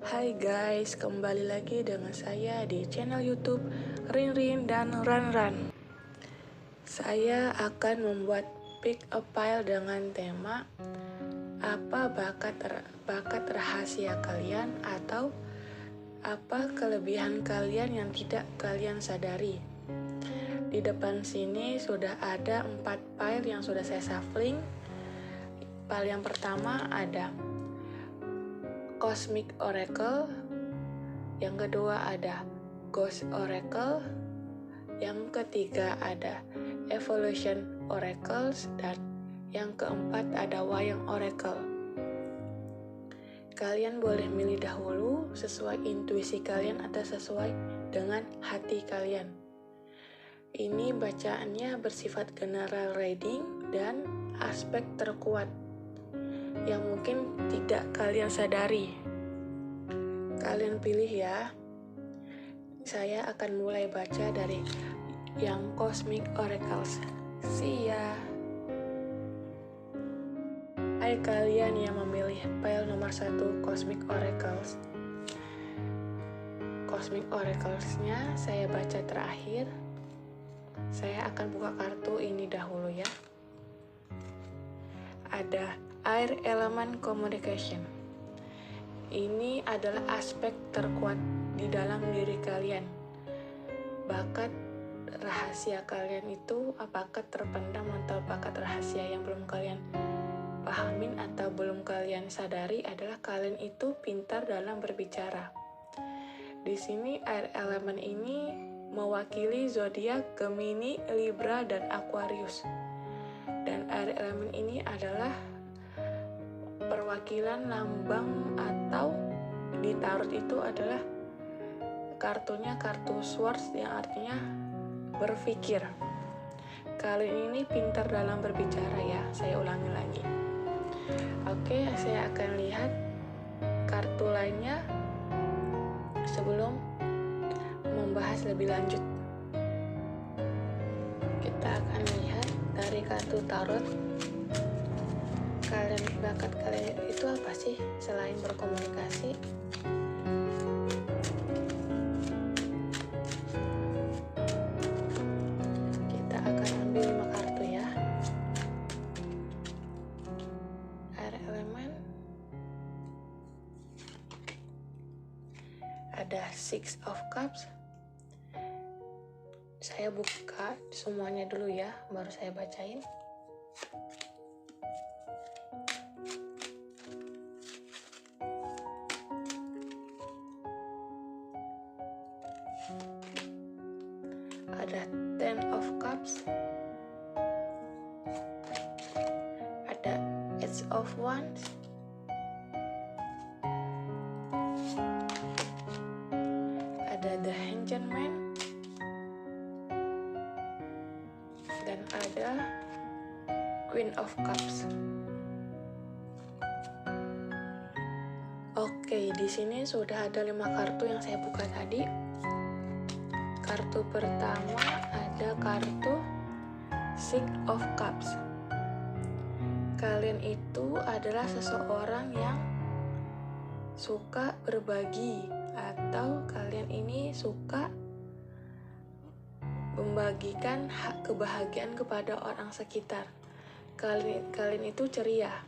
Hai guys, kembali lagi dengan saya di channel YouTube Rin dan Ran. Saya akan membuat pick a file dengan tema apa bakat rahasia kalian atau apa kelebihan kalian yang tidak kalian sadari. Di depan sini sudah ada 4 file yang sudah saya shuffling. File yang pertama ada Cosmic Oracle, yang kedua ada Ghost Oracle, yang ketiga ada Evolution Oracles, dan yang keempat ada Wayang Oracle. Kalian boleh milih dahulu sesuai intuisi kalian atau sesuai dengan hati kalian. Ini bacaannya bersifat general reading dan aspek terkuat yang mungkin tidak kalian sadari. Kalian pilih ya. Saya akan mulai baca dari yang Cosmic Oracles. See ya. Hai kalian yang memilih file nomor 1 Cosmic Oracles. Cosmic Oracles-nya saya baca terakhir. Saya akan buka kartu ini dahulu ya. Ada Air Element Communication. Ini adalah aspek terkuat di dalam diri kalian. Bakat rahasia kalian itu apakah terpendam atau bakat rahasia yang belum kalian pahamin atau belum kalian sadari adalah kalian itu pintar dalam berbicara. Di sini air elemen ini mewakili zodiak Gemini, Libra, dan Aquarius. Dan air elemen ini adalah perwakilan lambang atau di tarot itu adalah kartunya kartu swords yang artinya berpikir. Kalian ini pintar dalam berbicara ya, saya ulangi lagi. Oke, saya akan lihat kartu lainnya sebelum membahas lebih lanjut. Kita akan lihat dari kartu tarot. Bakat kalian itu apa sih selain berkomunikasi? Kita akan ambil 5 kartu ya. Air elemen. Ada Six of Cups. Saya buka semuanya dulu ya, baru saya bacain. Ada Ten of Cups, ada Eight of Wands, ada The Hanged Man, dan ada Queen of Cups. Oke, di sini sudah ada 5 kartu yang saya buka tadi. Kartu pertama ada kartu Six of Cups. Kalian itu adalah seseorang yang suka berbagi atau kalian ini suka membagikan hak kebahagiaan kepada orang sekitar. Kalian itu ceria.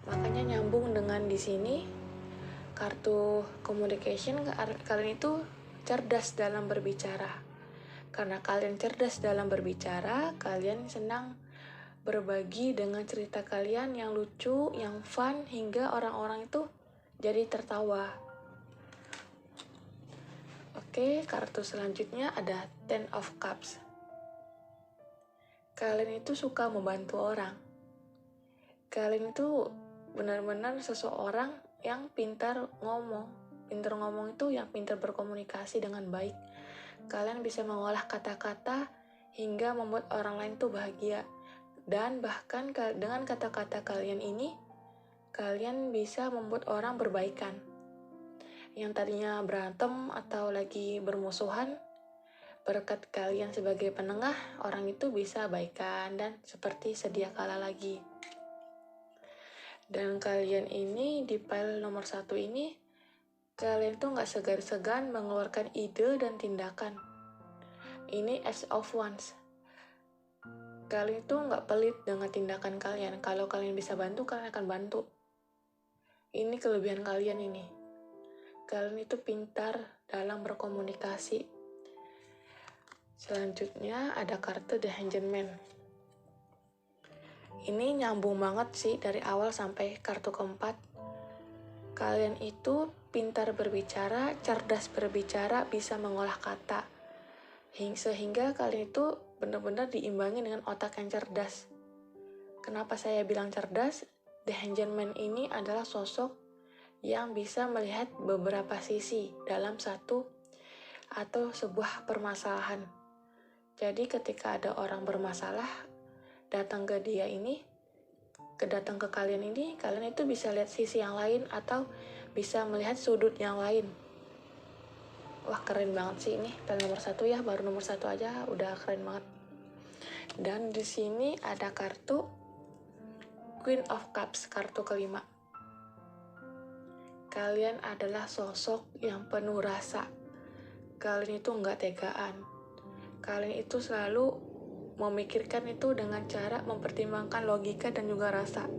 Makanya nyambung dengan di sini kartu communication, kalian itu cerdas dalam berbicara. Karena kalian cerdas dalam berbicara, kalian senang berbagi dengan cerita kalian yang lucu, yang fun, hingga orang-orang itu jadi tertawa. Oke, kartu selanjutnya ada Ten of Cups. Kalian itu suka membantu orang. Kalian itu benar-benar seseorang yang pintar ngomong. Pintar ngomong itu yang pintar berkomunikasi dengan baik. Kalian bisa mengolah kata-kata hingga membuat orang lain tuh bahagia. Dan bahkan dengan kata-kata kalian ini, kalian bisa membuat orang berbaikan. Yang tadinya berantem atau lagi bermusuhan, berkat kalian sebagai penengah, orang itu bisa baikan dan seperti sedia kala lagi. Dan kalian ini di file nomor 1 ini Kalian tuh nggak segan-segan mengeluarkan ide dan tindakan. Ini Ace of Wands. Kalian tuh nggak pelit dengan tindakan kalian. Kalau kalian bisa bantu, kalian akan bantu. Ini kelebihan kalian ini. Kalian itu pintar dalam berkomunikasi. Selanjutnya ada kartu The Hanged Man. Ini nyambung banget sih dari awal sampai kartu keempat. Kalian itu pintar berbicara, cerdas berbicara, bisa mengolah kata. Sehingga kalian itu benar-benar diimbangi dengan otak yang cerdas. Kenapa saya bilang cerdas? The Hanged Man ini adalah sosok yang bisa melihat beberapa sisi dalam satu atau sebuah permasalahan. Jadi ketika ada orang bermasalah, datang ke kalian ini, kalian itu bisa lihat sisi yang lain atau bisa melihat sudut yang lain. Wah, keren banget sih ini. Dan nomor 1 ya, baru nomor 1 aja udah keren banget. Dan di sini ada kartu Queen of Cups, kartu kelima. Kalian adalah sosok yang penuh rasa. Kalian itu nggak tegaan. Kalian itu selalu memikirkan itu dengan cara mempertimbangkan logika dan juga rasa.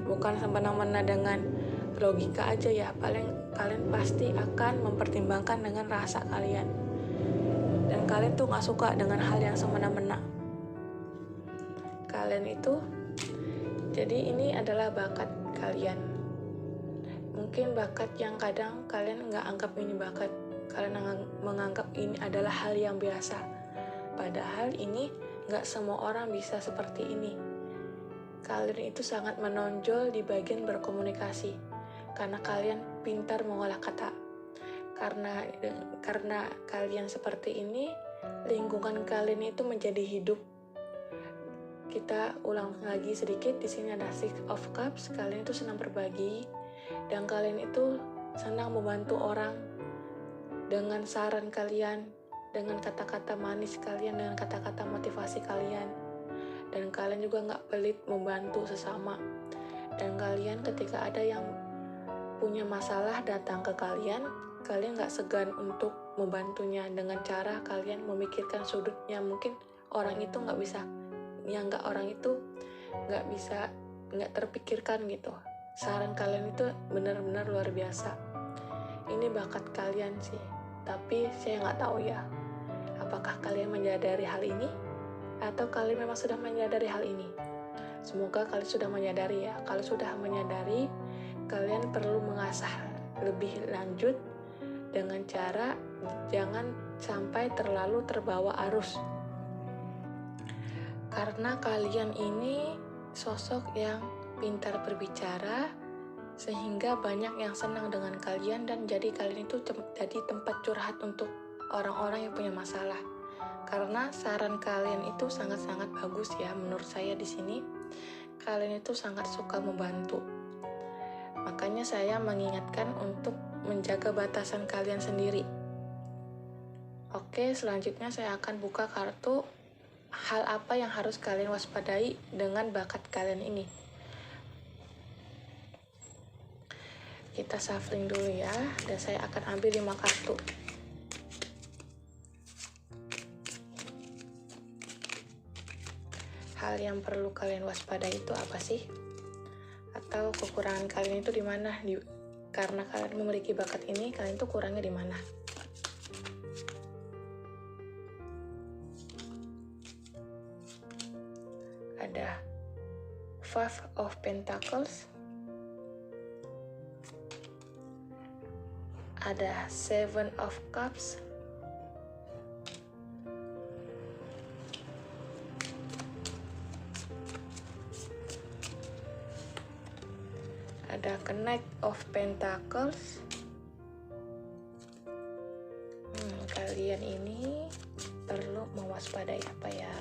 Bukan semena-mena dengan logika aja ya, kalian pasti akan mempertimbangkan dengan rasa kalian. Dan kalian tuh gak suka dengan hal yang semena-mena. Kalian itu, jadi ini adalah bakat kalian. Mungkin bakat yang kadang kalian gak anggap ini bakat. Kalian menganggap ini adalah hal yang biasa. Padahal ini gak semua orang bisa seperti ini. Kalian itu sangat menonjol di bagian berkomunikasi. Karena kalian pintar mengolah kata. Karena kalian seperti ini, lingkungan kalian itu menjadi hidup. Kita ulang lagi sedikit, di sini ada Six of Cups. Kalian itu senang berbagi dan kalian itu senang membantu orang dengan saran kalian, dengan kata-kata manis kalian, dengan kata-kata motivasi kalian. Dan kalian juga nggak pelit membantu sesama. Dan kalian ketika ada yang punya masalah datang ke kalian nggak segan untuk membantunya dengan cara kalian memikirkan sudutnya. Mungkin orang itu nggak terpikirkan gitu. Saran kalian itu benar-benar luar biasa. Ini bakat kalian sih. Tapi saya nggak tahu ya, apakah kalian menyadari hal ini? Atau kalian memang sudah menyadari hal ini? Semoga kalian sudah menyadari ya. Kalau sudah menyadari, kalian perlu mengasah lebih lanjut dengan cara jangan sampai terlalu terbawa arus. Karena kalian ini sosok yang pintar berbicara, sehingga banyak yang senang dengan kalian dan jadi kalian itu jadi tempat curhat untuk orang-orang yang punya masalah. Karena saran kalian itu sangat-sangat bagus ya menurut saya di sini. Kalian itu sangat suka membantu. Makanya saya mengingatkan untuk menjaga batasan kalian sendiri. Oke, selanjutnya saya akan buka kartu hal apa yang harus kalian waspadai dengan bakat kalian ini. Kita shuffling dulu ya, dan saya akan ambil 5 kartu. Hal yang perlu kalian waspadai itu apa sih? Atau kekurangan kalian itu di mana? Karena kalian memiliki bakat ini, kalian tuh kurangnya di mana? Ada Five of Pentacles, ada Seven of Cups, ada Knight of Pentacles. Kalian ini perlu mewaspadai apa ya?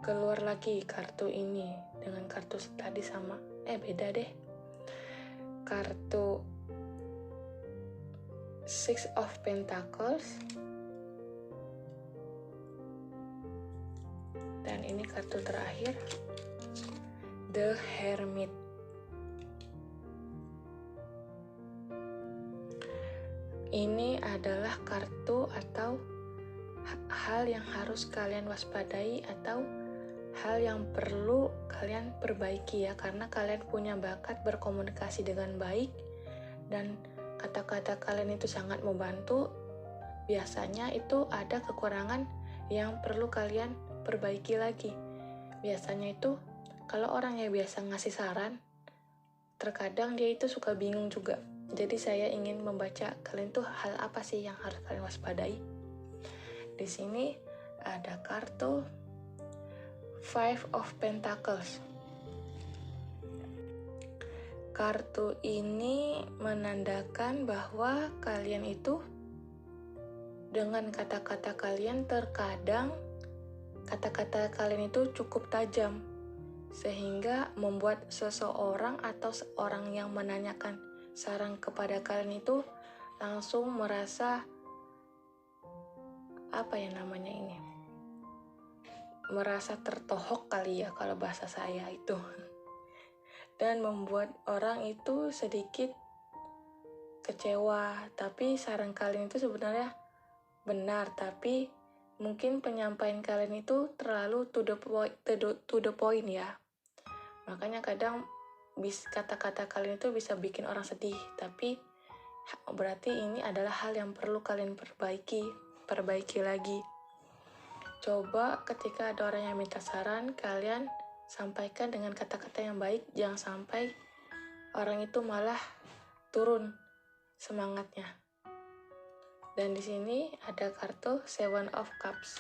Keluar lagi kartu ini dengan kartu tadi sama. beda deh. Kartu Six of Pentacles. Dan ini kartu terakhir, The Hermit. Ini adalah kartu atau hal yang harus kalian waspadai atau hal yang perlu kalian perbaiki ya, karena kalian punya bakat berkomunikasi dengan baik dan kata-kata kalian itu sangat membantu. Biasanya itu ada kekurangan yang perlu kalian perbaiki lagi. Biasanya itu kalau orang yang biasa ngasih saran, terkadang dia itu suka bingung juga. Jadi saya ingin membaca kalian tuh hal apa sih yang harus kalian waspadai. Di sini ada kartu Five of Pentacles. Kartu ini menandakan bahwa kalian itu dengan kata-kata kalian terkadang kata-kata kalian itu cukup tajam sehingga membuat seseorang atau seorang yang menanyakan saran kepada kalian itu langsung merasa merasa tertohok kali ya kalau bahasa saya itu, dan membuat orang itu sedikit kecewa. Tapi saran kalian itu sebenarnya benar, tapi mungkin penyampaian kalian itu terlalu to the point ya. Makanya kadang kata-kata kalian itu bisa bikin orang sedih, tapi berarti ini adalah hal yang perlu kalian perbaiki lagi. Coba ketika ada orang yang minta saran, kalian sampaikan dengan kata-kata yang baik, jangan sampai orang itu malah turun semangatnya. Dan di sini ada kartu Seven of Cups,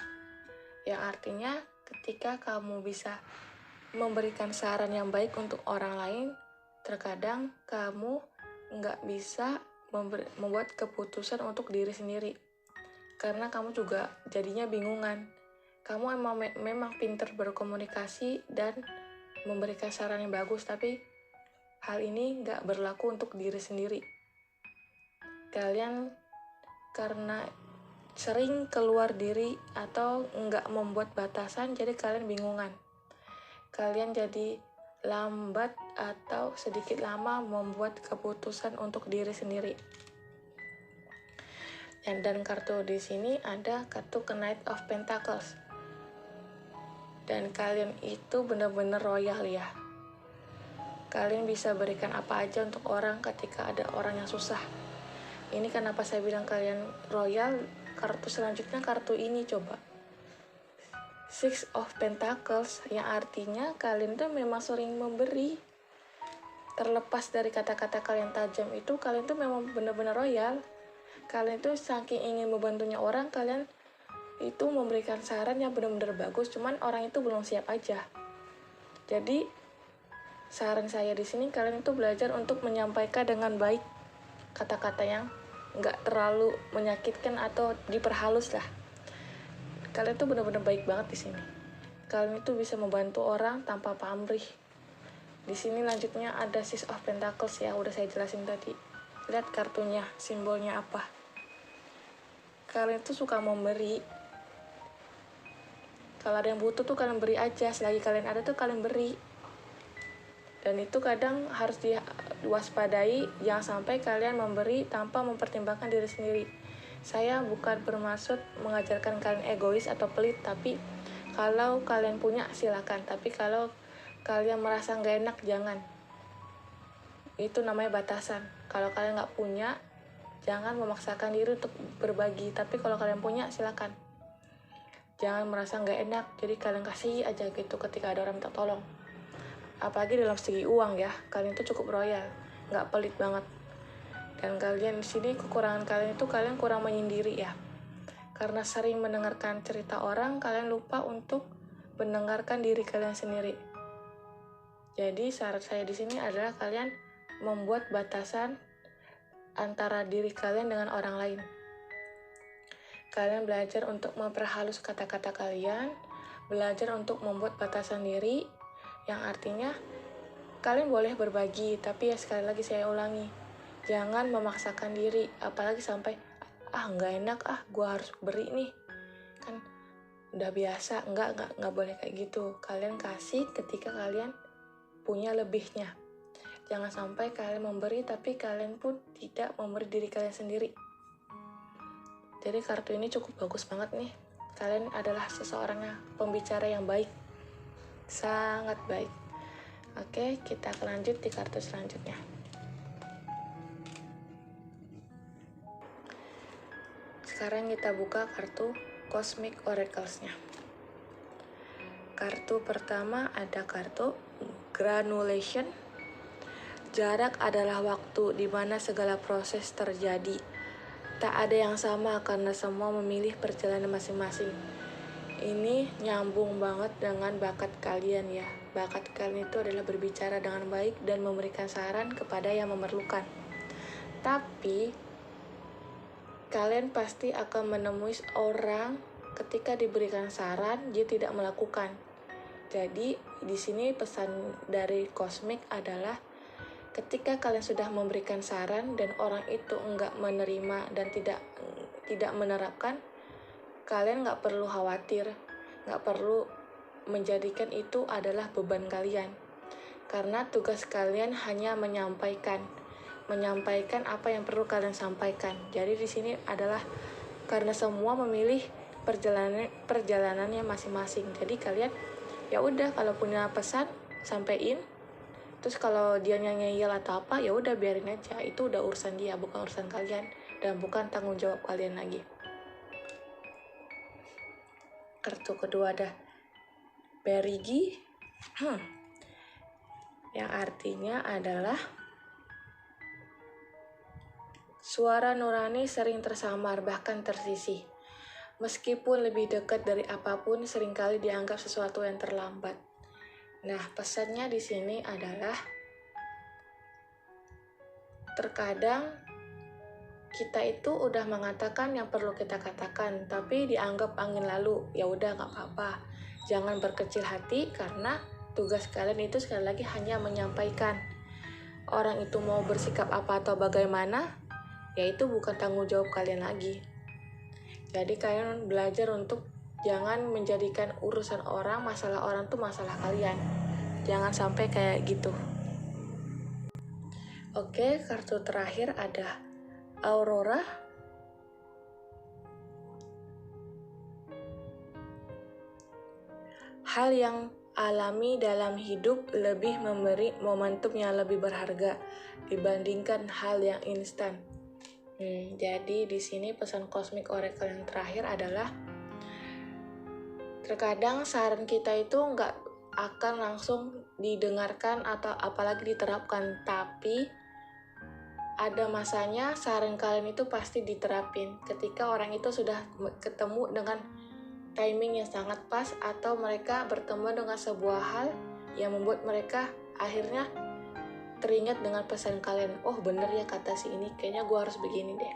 yang artinya ketika kamu bisa memberikan saran yang baik untuk orang lain, terkadang kamu nggak bisa membuat keputusan untuk diri sendiri. Karena kamu juga jadinya bingungan. Kamu memang pintar berkomunikasi dan memberikan saran yang bagus, tapi hal ini nggak berlaku untuk diri sendiri. Kalian karena sering keluar diri atau nggak membuat batasan, jadi kalian bingungan. Kalian jadi lambat atau sedikit lama membuat keputusan untuk diri sendiri. Dan kartu di sini ada kartu Knight of Pentacles. Dan kalian itu benar-benar royal ya. Kalian bisa berikan apa aja untuk orang ketika ada orang yang susah. Ini kenapa saya bilang kalian royal. Kartu selanjutnya kartu ini coba, Six of Pentacles, yang artinya kalian tuh memang sering memberi. Terlepas dari kata-kata kalian tajam itu, kalian tuh memang benar-benar royal. Kalian tuh saking ingin membantunya orang, kalian itu memberikan saran yang benar-benar bagus, cuman orang itu belum siap aja. Jadi saran saya di sini, kalian itu belajar untuk menyampaikan dengan baik kata-kata yang nggak terlalu menyakitkan atau diperhalus lah. Kalian tuh benar-benar baik banget di sini. Kalian itu bisa membantu orang tanpa pamrih. Di sini lanjutnya ada Six of Pentacles ya, udah saya jelasin tadi. Lihat kartunya, simbolnya apa. Kalian tuh suka memberi. Kalau ada yang butuh tuh kalian beri aja, selagi kalian ada tuh kalian beri. Dan itu kadang harus diwaspadai, jangan sampai kalian memberi tanpa mempertimbangkan diri sendiri. Saya bukan bermaksud mengajarkan kalian egois atau pelit, tapi kalau kalian punya silakan, tapi kalau kalian merasa nggak enak jangan. Itu namanya batasan. Kalau kalian nggak punya, jangan memaksakan diri untuk berbagi, tapi kalau kalian punya silakan. Jangan merasa nggak enak, jadi kalian kasih aja gitu ketika ada orang minta tolong. Apalagi dalam segi uang ya, kalian itu cukup royal, nggak pelit banget. Dan kalian di sini kekurangan kalian itu kalian kurang menyendiri ya. Karena sering mendengarkan cerita orang, kalian lupa untuk mendengarkan diri kalian sendiri. Jadi saran saya di sini adalah kalian membuat batasan antara diri kalian dengan orang lain. Kalian belajar untuk memperhalus kata-kata kalian, belajar untuk membuat batasan diri, yang artinya Kalian boleh berbagi, tapi ya sekali lagi saya ulangi, jangan memaksakan diri, apalagi sampai nggak enak, gue harus beri nih, kan udah biasa. Nggak boleh kayak gitu. Kalian kasih ketika kalian punya lebihnya. Jangan sampai kalian memberi tapi kalian pun tidak memberi diri kalian sendiri. Jadi kartu ini cukup bagus banget nih. Kalian adalah seseorang yang pembicara yang baik, sangat baik. Oke, kita akan lanjut di kartu selanjutnya. Sekarang kita buka kartu Cosmic Oracles-nya. Kartu pertama ada kartu Granulation. Jarak adalah waktu di mana segala proses terjadi. Tak ada yang sama karena semua memilih perjalanan masing-masing. Ini nyambung banget dengan bakat kalian ya. Bakat kalian itu adalah berbicara dengan baik dan memberikan saran kepada yang memerlukan. Tapi kalian pasti akan menemui orang ketika diberikan saran dia tidak melakukan. Jadi di sini pesan dari Cosmic adalah ketika kalian sudah memberikan saran dan orang itu enggak menerima dan tidak menerapkan, kalian nggak perlu khawatir, nggak perlu menjadikan itu adalah beban kalian. Karena tugas kalian hanya menyampaikan apa yang perlu kalian sampaikan. Jadi di sini adalah karena semua memilih perjalanannya masing-masing. Jadi kalian ya udah kalau punya pesan sampein. Terus kalau dia ngeyel atau apa, ya udah biarin aja. Itu udah urusan dia, bukan urusan kalian dan bukan tanggung jawab kalian lagi. Kartu kedua ada Perigi, yang artinya adalah suara nurani sering tersamar bahkan tersisih. Meskipun lebih dekat dari apapun, seringkali dianggap sesuatu yang terlambat. Nah, pesannya di sini adalah terkadang kita itu udah mengatakan yang perlu kita katakan, tapi dianggap angin lalu. Ya udah nggak apa-apa. Jangan berkecil hati karena tugas kalian itu sekali lagi hanya menyampaikan. Orang itu mau bersikap apa atau bagaimana, ya itu bukan tanggung jawab kalian lagi. Jadi kalian belajar untuk jangan menjadikan urusan orang, masalah orang tuh masalah kalian. Jangan sampai kayak gitu. Oke, kartu terakhir ada Aurora. Hal yang alami dalam hidup lebih memberi momentum yang lebih berharga dibandingkan hal yang instan. Jadi di sini pesan Cosmic Oracle yang terakhir adalah terkadang saran kita itu nggak akan langsung didengarkan atau apalagi diterapkan, tapi ada masanya saran kalian itu pasti diterapin ketika orang itu sudah ketemu dengan timing yang sangat pas atau mereka bertemu dengan sebuah hal yang membuat mereka akhirnya teringat dengan pesan kalian. Oh bener ya kata si ini, kayaknya gue harus begini deh.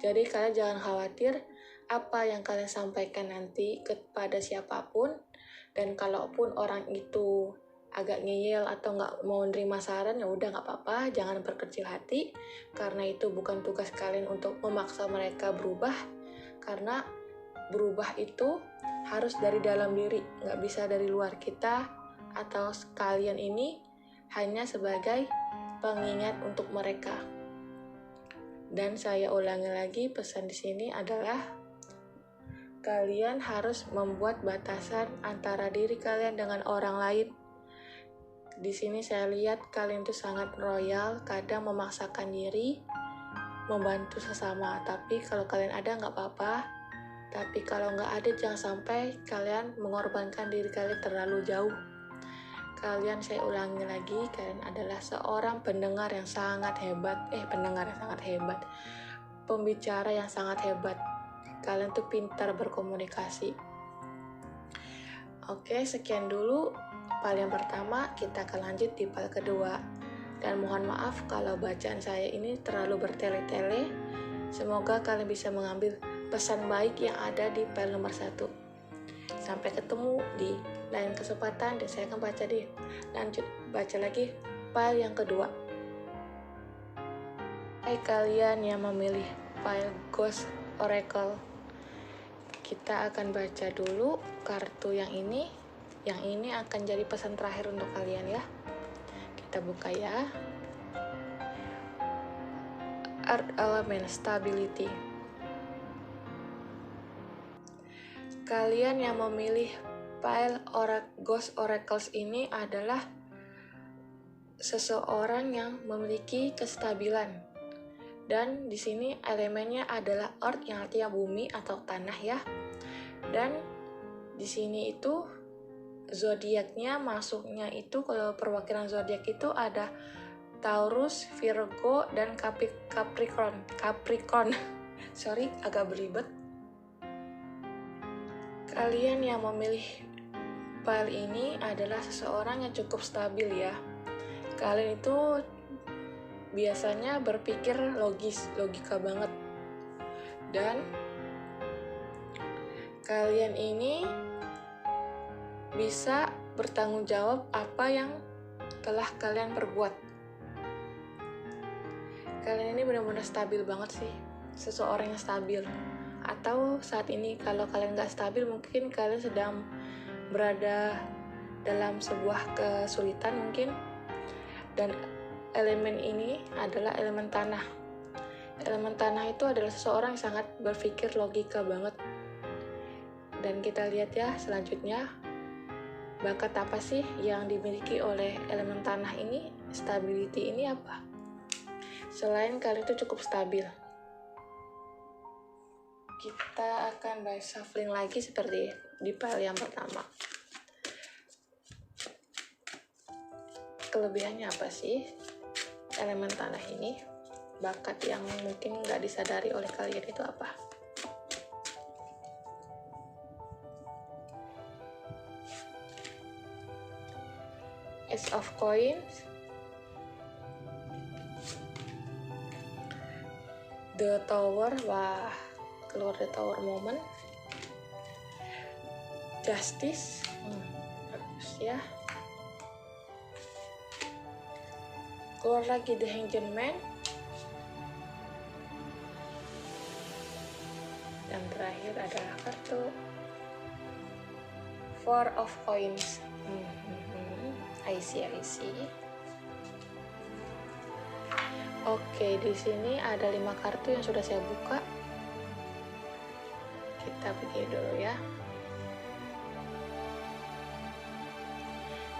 Jadi kalian jangan khawatir apa yang kalian sampaikan nanti kepada siapapun, dan kalaupun orang itu agak ngeyel atau nggak mau nerima saran, ya udah nggak apa-apa, jangan berkecil hati karena itu bukan tugas kalian untuk memaksa mereka berubah, karena berubah itu harus dari dalam diri, nggak bisa dari luar. Kita atau kalian ini hanya sebagai pengingat untuk mereka. Dan saya ulangi lagi, pesan di sini adalah kalian harus membuat batasan antara diri kalian dengan orang lain. Di sini saya lihat kalian itu sangat royal, kadang memaksakan diri, membantu sesama. Tapi kalau kalian ada nggak apa-apa. Tapi kalau nggak ada, jangan sampai kalian mengorbankan diri kalian terlalu jauh. Kalian, saya ulangi lagi, kalian adalah seorang pendengar yang sangat hebat. Pembicara yang sangat hebat. Kalian tuh pintar berkomunikasi. Oke, sekian dulu file yang pertama. Kita akan lanjut di file kedua. Dan mohon maaf kalau bacaan saya ini terlalu bertele-tele. Semoga kalian bisa mengambil pesan baik yang ada di file nomor 1. Sampai ketemu di lain kesempatan dan saya akan lanjut baca lagi file yang kedua. Hai kalian yang memilih file Ghost Oracle, kita akan baca dulu kartu yang ini. Yang ini akan jadi pesan terakhir untuk kalian ya. Kita buka ya. Earth Element Stability. Kalian yang memilih file Ghost Oracles ini adalah seseorang yang memiliki kestabilan. Dan di sini elemennya adalah Earth yang artinya bumi atau tanah ya. Dan di sini itu zodiaknya masuknya itu, kalau perwakilan zodiak itu ada Taurus, Virgo, dan Capricorn. Sorry, agak belibet. Kalian yang memilih file ini adalah seseorang yang cukup stabil ya. Kalian itu biasanya berpikir logika banget. Dan kalian ini bisa bertanggung jawab apa yang telah kalian perbuat. Kalian ini benar-benar stabil banget sih, seseorang yang stabil. Atau saat ini kalau kalian nggak stabil, mungkin kalian sedang berada dalam sebuah kesulitan mungkin. Dan elemen ini adalah elemen tanah. Elemen tanah itu adalah seseorang yang sangat berpikir logika banget. Dan kita lihat ya selanjutnya, bakat apa sih yang dimiliki oleh elemen tanah ini? Stability ini apa? Selain kalian itu cukup stabil. Kita akan bahas shuffling lagi seperti di file yang pertama. Kelebihannya apa sih elemen tanah ini? Bakat yang mungkin nggak disadari oleh kalian itu apa? Ace of Coins, The Tower, wah keluar The Tower moment, Justice, bagus ya, keluar lagi The Hanged Man, dan terakhir adalah kartu Four of Coins. I see. Oke, di sini ada 5 kartu yang sudah saya buka. Kita begini dulu ya.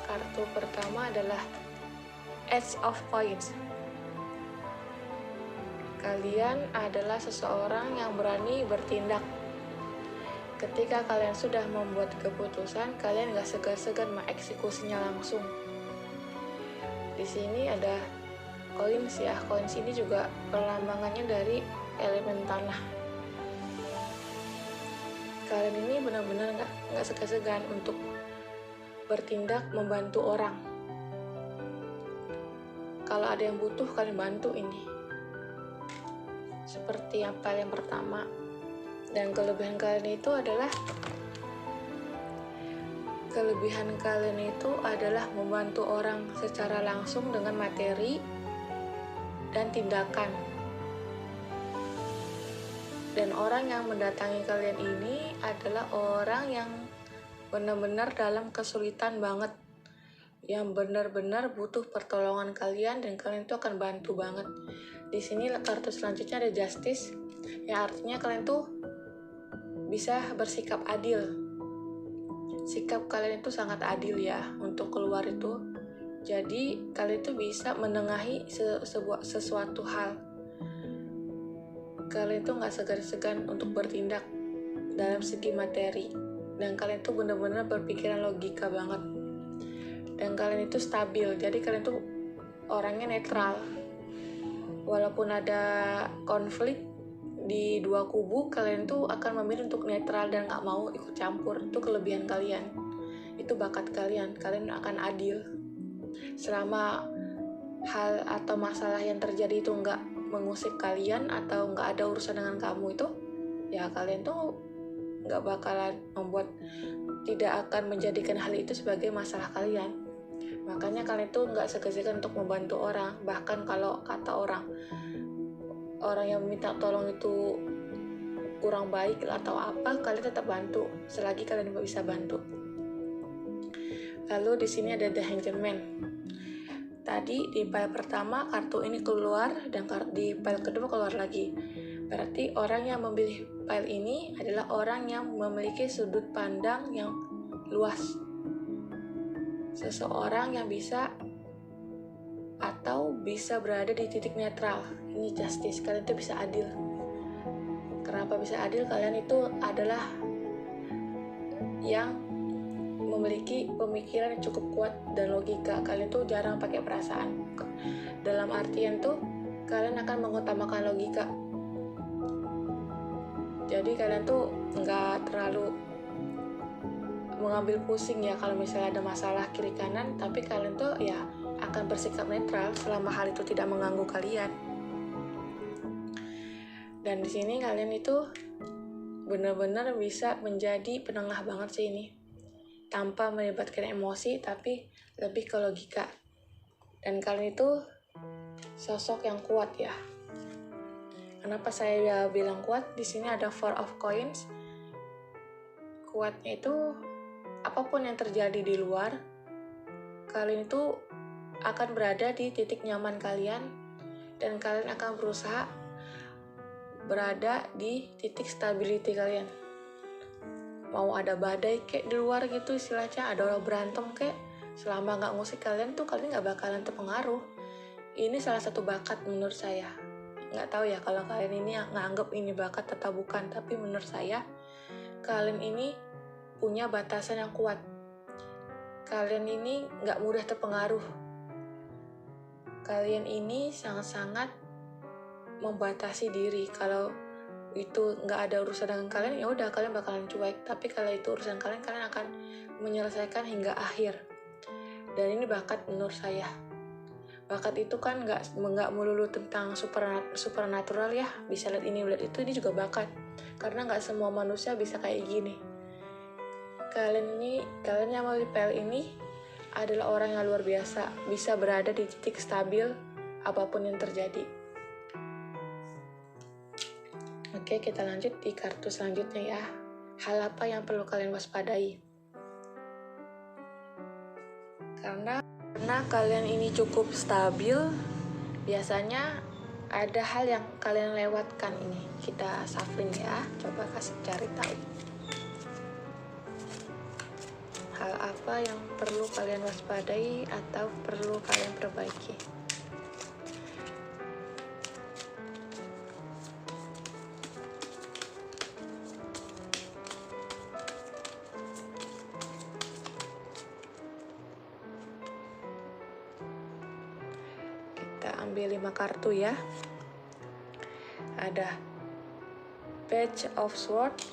Kartu pertama adalah Ace of Coins. Kalian adalah seseorang yang berani bertindak. Ketika kalian sudah membuat keputusan, kalian gak segan-segan mengeksekusinya langsung. Di sini ada coins ya. Coins ini juga perlambangannya dari elemen tanah. Kalian ini benar-benar gak segan-segan untuk bertindak membantu orang. Kalau ada yang butuh, kalian bantu ini. Seperti yang paling pertama. Dan kelebihan kalian itu adalah membantu orang secara langsung dengan materi dan tindakan. Dan orang yang mendatangi kalian ini adalah orang yang benar-benar dalam kesulitan banget, yang benar-benar butuh pertolongan kalian, dan kalian itu akan bantu banget. Di sini kartu selanjutnya ada Justice, yang artinya kalian tuh bisa bersikap adil. Sikap kalian itu sangat adil ya untuk keluar itu. Jadi kalian itu bisa menengahi sesuatu hal. Kalian itu gak segan-segan untuk bertindak dalam segi materi. Dan kalian itu benar-benar berpikiran logika banget. Dan kalian itu stabil. Jadi kalian itu orangnya netral. Walaupun ada konflik di dua kubu, kalian tuh akan memilih untuk netral dan gak mau ikut campur. Itu kelebihan kalian, itu bakat kalian. Kalian akan adil selama hal atau masalah yang terjadi itu gak mengusik kalian atau gak ada urusan dengan kamu itu, ya kalian tuh gak bakalan tidak akan menjadikan hal itu sebagai masalah kalian. Makanya kalian itu nggak segan-segan untuk membantu orang. Bahkan kalau kata orang yang minta tolong itu kurang baik atau apa, kalian tetap bantu selagi kalian bisa bantu. Lalu di sini ada The Hangman. Tadi di file pertama kartu ini keluar dan di file kedua keluar lagi. Berarti orang yang memilih file ini adalah orang yang memiliki sudut pandang yang luas. Seseorang yang bisa atau bisa berada di titik netral. Ini justice, kalian itu bisa adil. Kenapa bisa adil? Kalian itu adalah yang memiliki pemikiran yang cukup kuat dan logika. Kalian tuh jarang pakai perasaan. Dalam artian tuh kalian akan mengutamakan logika. Jadi kalian tuh nggak terlalu mengambil pusing ya kalau misalnya ada masalah kiri kanan, tapi kalian tuh ya akan bersikap netral selama hal itu tidak mengganggu kalian. Dan di sini kalian itu benar-benar bisa menjadi penengah banget sih ini, tanpa melibatkan emosi tapi lebih ke logika. Dan kalian itu sosok yang kuat ya. Kenapa saya bilang kuat? Di sini ada Four of Coins. Kuatnya itu apapun yang terjadi di luar, kalian itu akan berada di titik nyaman kalian dan kalian akan berusaha berada di titik stability kalian. Mau ada badai kayak di luar gitu istilahnya, ada orang berantem kayak, selama nggak ngusik kalian tuh kalian nggak bakalan terpengaruh. Ini salah satu bakat menurut saya. Nggak tahu ya kalau kalian ini nganggap ini bakat atau bukan, tapi menurut saya kalian ini punya batasan yang kuat. Kalian ini nggak mudah terpengaruh. Kalian ini sangat-sangat membatasi diri. Kalau itu nggak ada urusan dengan kalian, ya udah kalian bakalan cuek. Tapi kalau itu urusan kalian, kalian akan menyelesaikan hingga akhir. Dan ini bakat menurut saya. Bakat itu kan nggak melulu tentang supernatural ya. Bisa lihat ini, lihat itu, ini juga bakat. Karena nggak semua manusia bisa kayak gini. Kalian yang melalui PL ini adalah orang yang luar biasa, bisa berada di titik stabil apapun yang terjadi. Oke, kita lanjut di kartu selanjutnya ya. Hal apa yang perlu kalian waspadai? Karena kalian ini cukup stabil, biasanya ada hal yang kalian lewatkan ini. Kita shuffling ya, coba kasih cari tahu. Hal apa yang perlu kalian waspadai atau perlu kalian perbaiki? Kita ambil 5 kartu ya. Ada Page of Swords,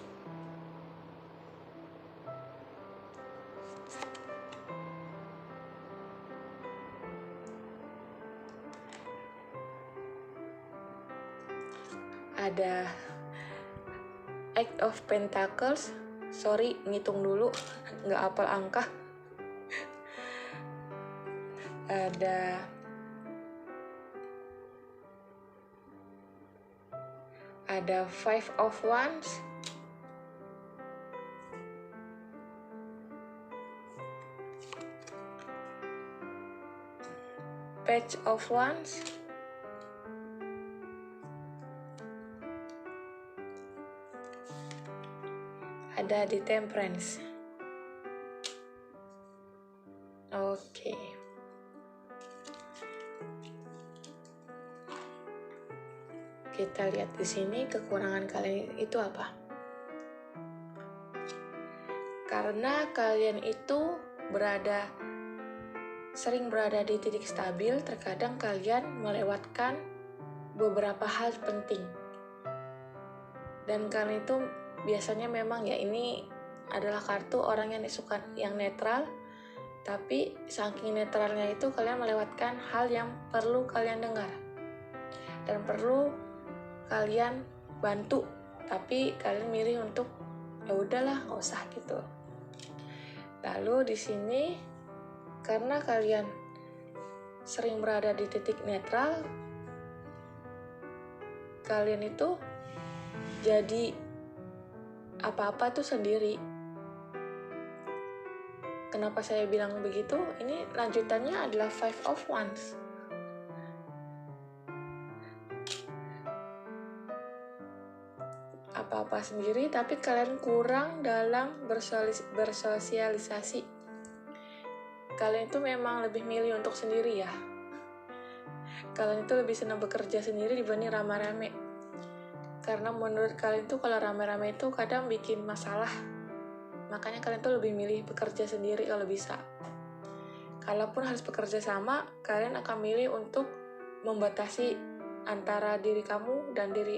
ada Eight of Pentacles. Sorry, ngitung dulu, nggak hafal angka. Ada Five of Wands, Page of Wands, ada di Temperance. Oke. Kita lihat di sini kekurangan kalian itu apa? Karena kalian itu sering berada di titik stabil, terkadang kalian melewatkan beberapa hal penting. Dan kalian itu biasanya memang ya, ini adalah kartu orang yang suka yang netral, tapi saking netralnya itu kalian melewatkan hal yang perlu kalian dengar dan perlu kalian bantu, tapi kalian milih untuk ya udahlah nggak usah gitu. Lalu di sini Karena kalian sering berada di titik netral, kalian itu jadi apa-apa tuh sendiri. Kenapa saya bilang begitu? Ini lanjutannya adalah Five of Wands. Apa-apa sendiri, tapi kalian kurang dalam bersosialisasi. Kalian itu memang lebih milih untuk sendiri ya. Kalian itu lebih senang bekerja sendiri dibanding rame-rame. Karena menurut kalian itu kalau rame-rame itu kadang bikin masalah. Makanya kalian tuh lebih milih bekerja sendiri kalau bisa. Kalaupun harus bekerja sama, kalian akan milih untuk membatasi antara diri kamu dan diri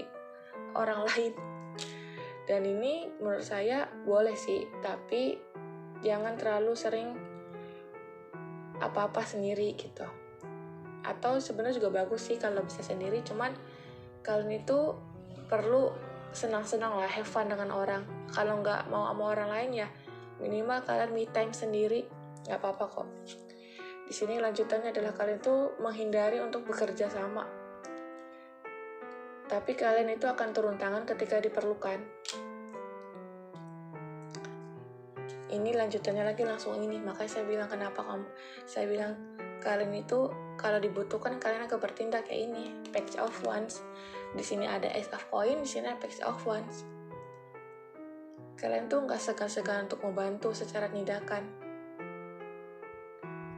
orang lain. Dan ini menurut saya boleh sih, tapi jangan terlalu sering apa-apa sendiri gitu. Atau sebenarnya juga bagus sih kalau bisa sendiri, cuman kalian itu perlu senang-senang lah, have fun dengan orang. Kalau nggak mau sama orang lain ya minimal kalian me time sendiri, nggak apa-apa kok. Di sini lanjutannya adalah kalian tuh menghindari untuk bekerja sama. Tapi kalian itu akan turun tangan ketika diperlukan. Ini lanjutannya lagi langsung ini, makanya saya bilang kalian itu kalau dibutuhkan kalian akan bertindak kayak ini. Page of Wands. Di sini ada Ace of Coin, di sini ada Page of Wands. Kalian tuh nggak segan-segan untuk membantu secara tindakan.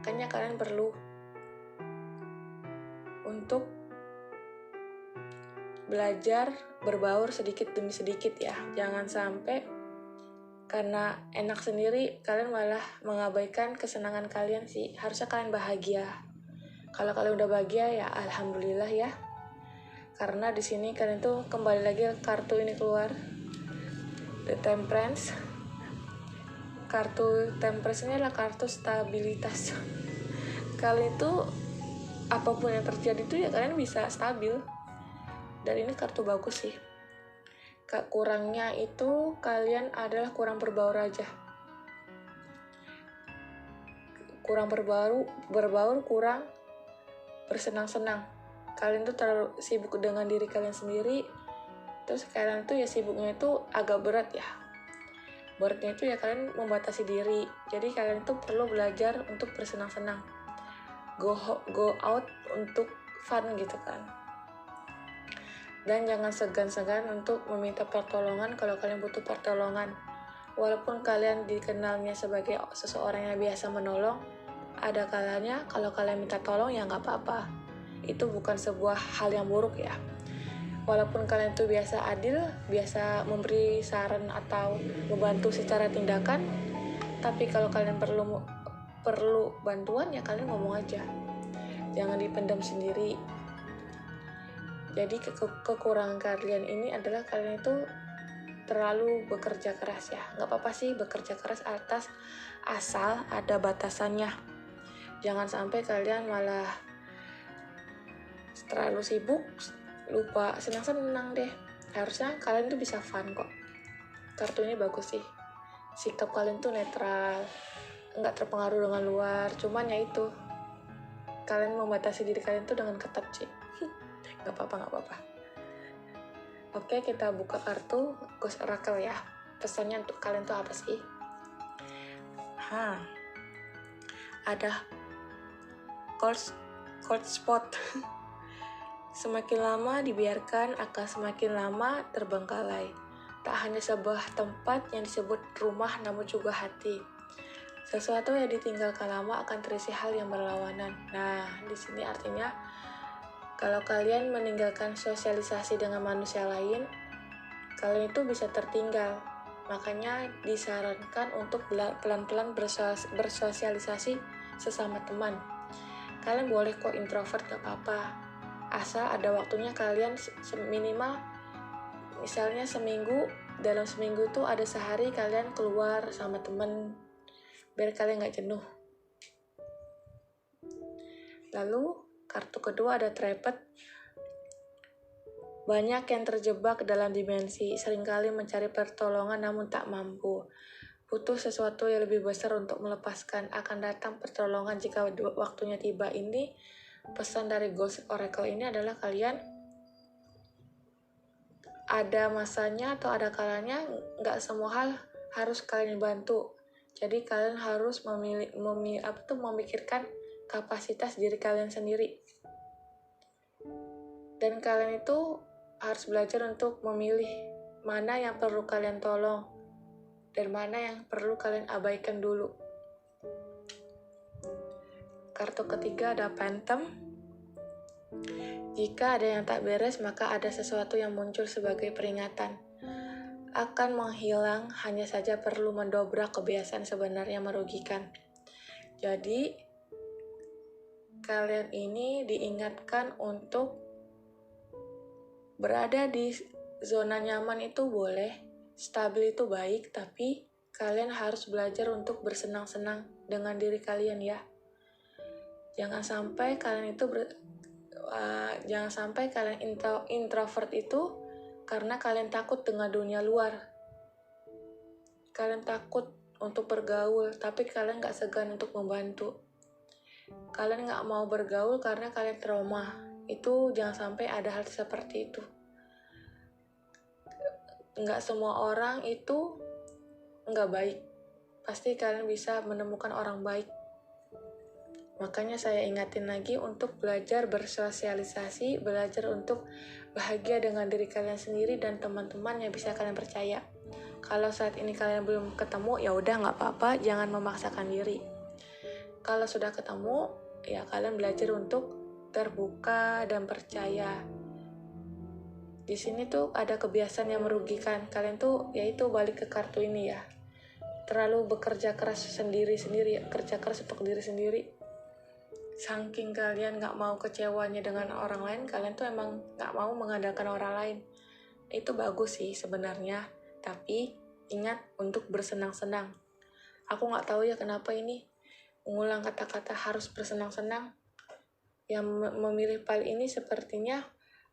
Makanya kalian perlu untuk belajar berbaur sedikit demi sedikit ya. Jangan sampai karena enak sendiri kalian malah mengabaikan kesenangan kalian sih. Harusnya kalian bahagia. Kalau kalian udah bahagia ya alhamdulillah ya. Karena di sini kalian tuh kembali lagi kartu ini keluar. The Temperance. Kartu Temperance ini adalah kartu stabilitas. Kalian itu apapun yang terjadi itu ya kalian bisa stabil. Dan ini kartu bagus sih. Kurangnya itu kalian adalah kurang berbaur aja. Kurang berbaur, kurang bersenang-senang. Kalian tuh terlalu sibuk dengan diri kalian sendiri. Terus kalian tuh ya sibuknya itu agak berat ya. Beratnya itu ya kalian membatasi diri. Jadi kalian tuh perlu belajar untuk bersenang-senang. Go out untuk fun gitu kan. Dan jangan segan-segan untuk meminta pertolongan kalau kalian butuh pertolongan. Walaupun kalian dikenalnya sebagai seseorang yang biasa menolong, ada kalanya kalau kalian minta tolong ya nggak apa-apa. Itu bukan sebuah hal yang buruk ya. Walaupun kalian tuh biasa adil, biasa memberi saran atau membantu secara tindakan, tapi kalau kalian perlu bantuan ya kalian ngomong aja. Jangan dipendam sendiri. Jadi kekurangan kalian ini adalah kalian itu terlalu bekerja keras ya. Nggak apa-apa sih bekerja keras asal ada batasannya. Jangan sampai kalian malah terlalu sibuk, lupa senang-senang deh. Harusnya kalian tuh bisa fun kok. Kartu ini bagus sih. Sikap kalian tuh netral, nggak terpengaruh dengan luar. Cuman ya itu, kalian membatasi diri kalian tuh dengan ketat sih. Nggak apa-apa. Oke, kita buka kartu Ghost Oracle ya. Pesannya untuk kalian tuh apa sih? Ada cold spot. Semakin lama dibiarkan akan semakin lama terbengkalai. Tak hanya sebuah tempat yang disebut rumah namun juga hati. Sesuatu yang ditinggalkan lama akan terisi hal yang berlawanan. Nah, di sini artinya kalau kalian meninggalkan sosialisasi dengan manusia lain, kalian itu bisa tertinggal. Makanya disarankan untuk pelan-pelan bersosialisasi sesama teman. Kalian boleh kok introvert, gak apa-apa. Asal ada waktunya kalian minimal, misalnya dalam seminggu tuh ada sehari kalian keluar sama temen, biar kalian gak jenuh. Lalu, kartu kedua ada Trapped. Banyak yang terjebak dalam dimensi, seringkali mencari pertolongan namun tak mampu. butuh sesuatu yang lebih besar untuk melepaskan. Akan datang pertolongan jika waktunya tiba. Ini pesan dari Ghost Oracle ini adalah kalian ada masanya atau ada kalanya nggak semua hal harus kalian bantu. Jadi kalian harus memikirkan kapasitas diri kalian sendiri. Dan kalian itu harus belajar untuk memilih mana yang perlu kalian tolong dan mana yang perlu kalian abaikan dulu. Kartu ketiga ada Phantom. Jika ada yang tak beres, maka ada sesuatu yang muncul sebagai peringatan. Akan menghilang, hanya saja perlu mendobrak kebiasaan sebenarnya merugikan. Jadi, kalian ini diingatkan untuk berada di zona nyaman itu boleh, stabil itu baik, tapi kalian harus belajar untuk bersenang-senang dengan diri kalian ya. Jangan sampai kalian itu introvert itu karena kalian takut dengan dunia luar. Kalian takut untuk bergaul, tapi kalian gak segan untuk membantu. Kalian gak mau bergaul karena kalian trauma. Itu jangan sampai ada hal seperti itu. Nggak semua orang itu nggak baik. Pasti kalian bisa menemukan orang baik. Makanya saya ingatin lagi untuk belajar bersosialisasi, belajar untuk bahagia dengan diri kalian sendiri dan teman-teman yang bisa kalian percaya. Kalau saat ini kalian belum ketemu, ya udah nggak apa-apa, jangan memaksakan diri. Kalau sudah ketemu, ya kalian belajar untuk terbuka dan percaya. Di sini tuh ada kebiasaan yang merugikan. Kalian tuh yaitu balik ke kartu ini ya. Terlalu bekerja keras sendiri-sendiri, kerja keras untuk diri sendiri. Saking kalian gak mau kecewanya dengan orang lain, kalian tuh emang gak mau mengandalkan orang lain. Itu bagus sih sebenarnya, tapi ingat untuk bersenang-senang. Aku gak tahu ya kenapa ini mengulang kata-kata harus bersenang-senang. Yang memilih pil ini sepertinya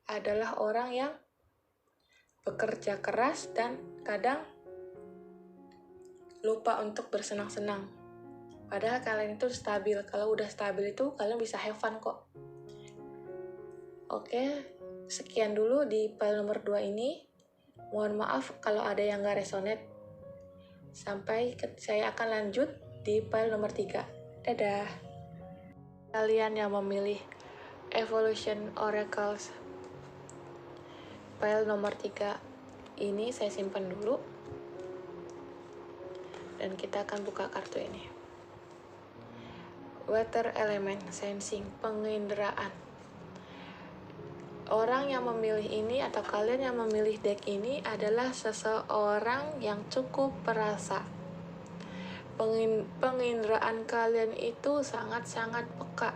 adalah orang yang bekerja keras dan kadang lupa untuk bersenang-senang. Padahal kalian itu stabil. Kalau udah stabil itu kalian bisa have fun kok. Oke, sekian dulu di pil nomor 2 ini. Mohon maaf kalau ada yang gak resonate. Saya akan lanjut di pil nomor 3. Dadah. Kalian yang memilih Evolution Oracles pil nomor 3 ini saya simpan dulu. Dan kita akan buka kartu ini. Water Element Sensing, penginderaan. Orang yang memilih ini atau kalian yang memilih deck ini adalah seseorang yang cukup perasa. Penginderaan kalian itu sangat-sangat peka.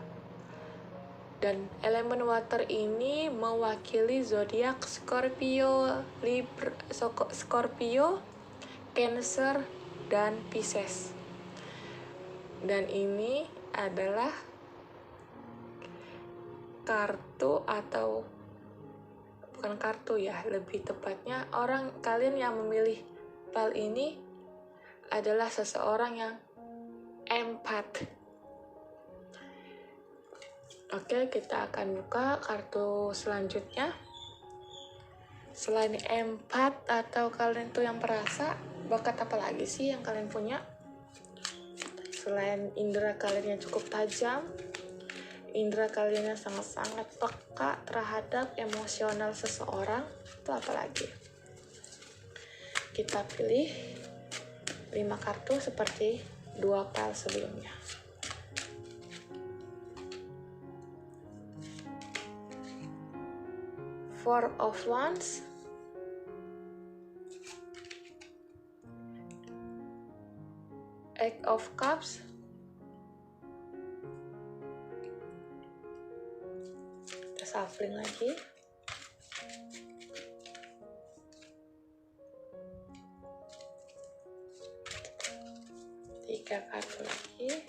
Dan elemen water ini mewakili zodiak Scorpio, Cancer, dan Pisces. Dan ini adalah kartu atau bukan kartu ya, lebih tepatnya kalian yang memilih pil ini adalah seseorang yang empath. Oke, kita akan buka kartu selanjutnya. Selain empath atau kalian tuh yang perasa, bakat apa lagi sih yang kalian punya? Selain indera kalian yang cukup tajam, indera kalian yang sangat-sangat peka terhadap emosional seseorang, itu apa lagi? Kita pilih 5 kartu seperti 2 pil sebelumnya. Four of Wands, Eight of Cups, kita shuffling lagi, tiga kartu lagi,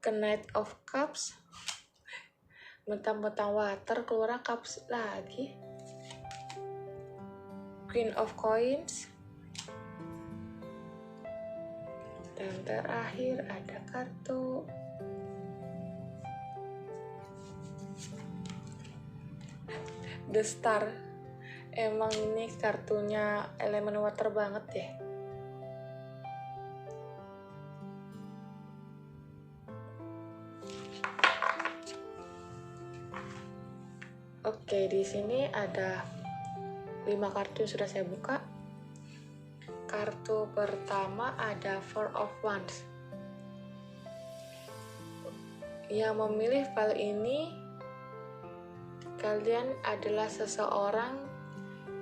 Knight of Cups, mentang-mentang water keluar cups lagi. Queen of Coins. Dan terakhir ada kartu The Star. Emang ini kartunya elemen water banget ya. Oke, di sini ada 5 kartu yang sudah saya buka. Kartu pertama ada Four of Wands. Yang memilih file ini, kalian adalah seseorang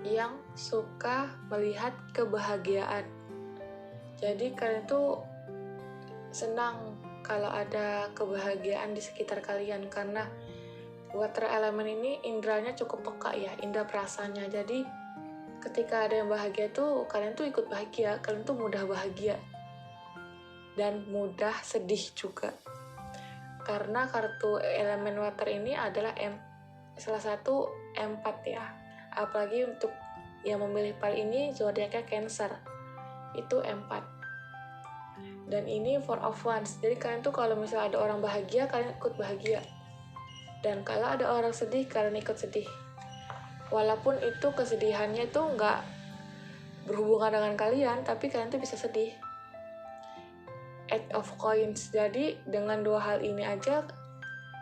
yang suka melihat kebahagiaan. Jadi kalian tuh senang kalau ada kebahagiaan di sekitar kalian, karena water elemen ini indranya cukup peka ya, indra perasaannya. Jadi ketika ada yang bahagia tuh kalian tuh ikut bahagia, kalian tuh mudah bahagia dan mudah sedih juga. Karena kartu elemen water ini adalah salah satu empat ya. Apalagi untuk yang memilih file ini zodiaknya Cancer, itu empat. Dan ini Four of Wands. Jadi kalian tuh kalau misalnya ada orang bahagia, kalian ikut bahagia. Dan kalau ada orang sedih, kalian ikut sedih. Walaupun itu kesedihannya itu nggak berhubungan dengan kalian, tapi kalian tuh bisa sedih. Eight of Coins. Jadi dengan dua hal ini aja,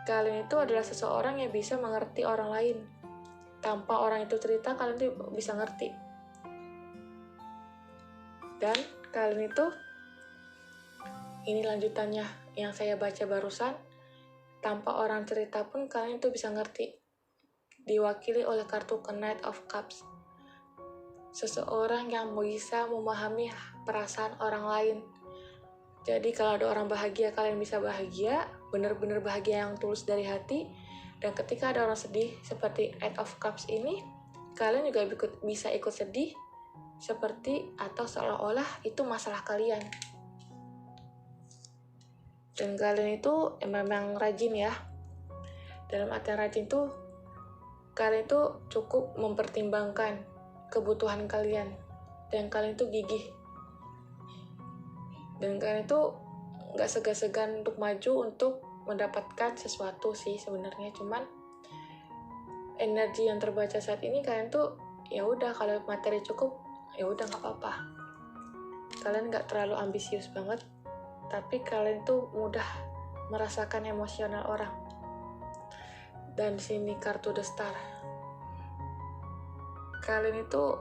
kalian itu adalah seseorang yang bisa mengerti orang lain. Tanpa orang itu cerita, kalian tuh bisa ngerti. Dan kalian itu, ini lanjutannya yang saya baca barusan, tanpa orang cerita pun kalian itu bisa ngerti. Diwakili oleh kartu Knight of Cups. Seseorang yang bisa memahami perasaan orang lain. Jadi kalau ada orang bahagia, kalian bisa bahagia, benar-benar bahagia yang tulus dari hati. Dan ketika ada orang sedih, seperti Eight of Cups ini, kalian juga bisa ikut sedih, seperti atau seolah-olah itu masalah kalian. Dan kalian itu memang rajin ya. Dalam artian rajin tuh, kalian itu cukup mempertimbangkan kebutuhan kalian. Dan kalian itu gigih. Dan kalian itu nggak segan-segan untuk maju untuk mendapatkan sesuatu sih sebenarnya. Cuman energi yang terbaca saat ini kalian tuh ya udah, kalau materi cukup ya udah nggak apa-apa. Kalian nggak terlalu ambisius banget, tapi kalian tuh mudah merasakan emosional orang. Dan sini kartu The Star. Kalian itu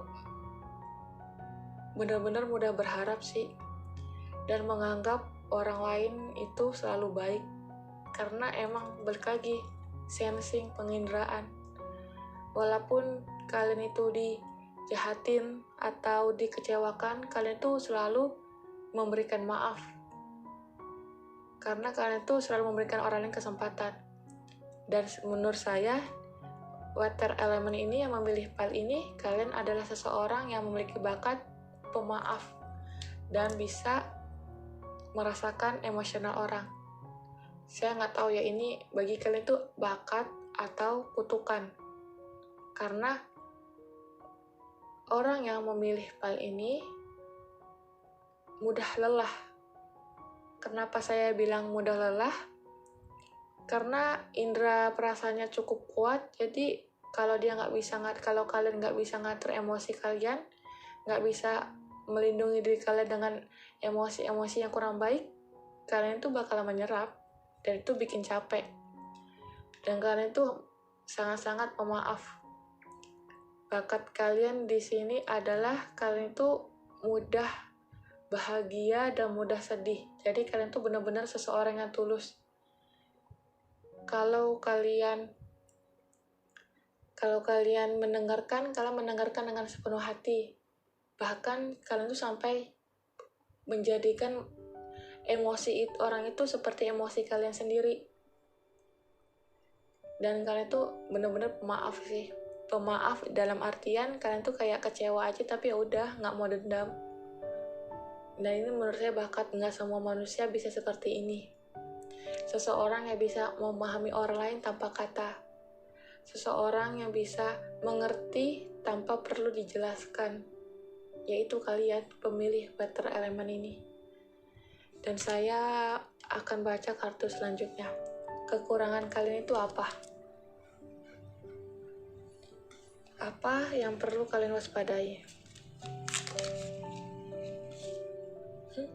benar-benar mudah berharap sih, dan menganggap orang lain itu selalu baik. Karena emang balik lagi, sensing, penginderaan. Walaupun kalian itu dijahatin atau dikecewakan, kalian tuh selalu memberikan maaf. Karena kalian tuh selalu memberikan orang lain kesempatan. Dan menurut saya, water elemen ini yang memilih file ini, kalian adalah seseorang yang memiliki bakat pemaaf dan bisa merasakan emosional orang. Saya nggak tahu ya ini bagi kalian tuh bakat atau kutukan. Karena orang yang memilih file ini mudah lelah. Kenapa saya bilang mudah lelah? Karena indera perasaannya cukup kuat, jadi kalau kalian nggak bisa ngatur emosi kalian, nggak bisa melindungi diri kalian dengan emosi-emosi yang kurang baik, kalian tuh bakal menyerap, dan itu bikin capek. Dan kalian tuh sangat-sangat pemaaf. Bakat kalian di sini adalah kalian tuh mudah bahagia dan mudah sedih. Jadi kalian tuh benar-benar seseorang yang tulus. Kalau kalian mendengarkan, kalian mendengarkan dengan sepenuh hati. Bahkan kalian tuh sampai menjadikan emosi orang itu seperti emosi kalian sendiri. Dan kalian tuh benar-benar pemaaf sih. Pemaaf dalam artian kalian tuh kayak kecewa aja, tapi ya udah, nggak mau dendam. Dan ini menurut saya bakat, nggak semua manusia bisa seperti ini. seseorang yang bisa memahami orang lain tanpa kata, seseorang yang bisa mengerti tanpa perlu dijelaskan, yaitu kalian pemilih water element ini. Dan saya akan baca kartu selanjutnya. Kekurangan kalian itu apa? Apa yang perlu kalian waspadai?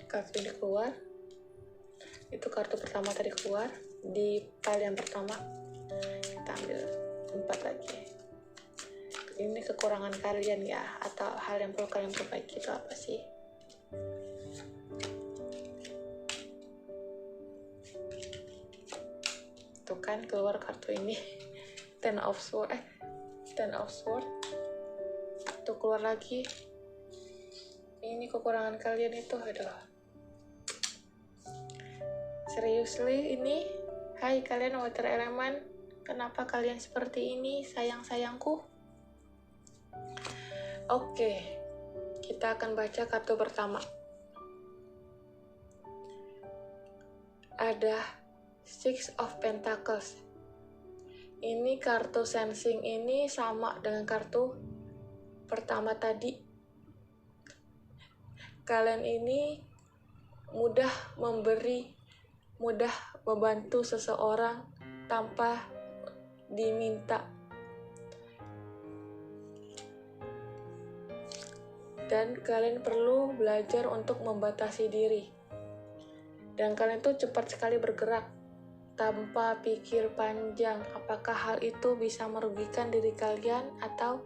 Kartu ini keluar. Itu kartu pertama tadi keluar di pile yang pertama. Kita ambil 4 lagi. Ini kekurangan kalian ya, atau hal yang perlu kalian perbaiki itu apa sih? Tuh kan keluar kartu ini. Ten of Swords. Tuh keluar lagi. Ini kekurangan kalian itu, aduh. Seriously ini? Hai kalian water element, kenapa kalian seperti ini, sayang-sayangku? Oke, kita akan baca kartu pertama. Ada Six of Pentacles. Ini kartu sensing ini sama dengan kartu pertama tadi. Kalian ini mudah membantu seseorang tanpa diminta. Dan kalian perlu belajar untuk membatasi diri. Dan kalian tuh cepat sekali bergerak tanpa pikir panjang apakah hal itu bisa merugikan diri kalian atau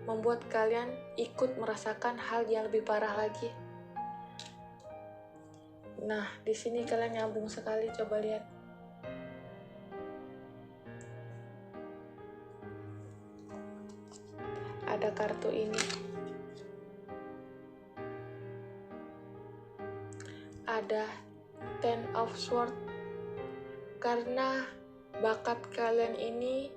membuat kalian ikut merasakan hal yang lebih parah lagi. Nah, di sini kalian nyambung sekali, coba lihat. Ada kartu ini. Ada Ten of Swords. Karena bakat kalian ini,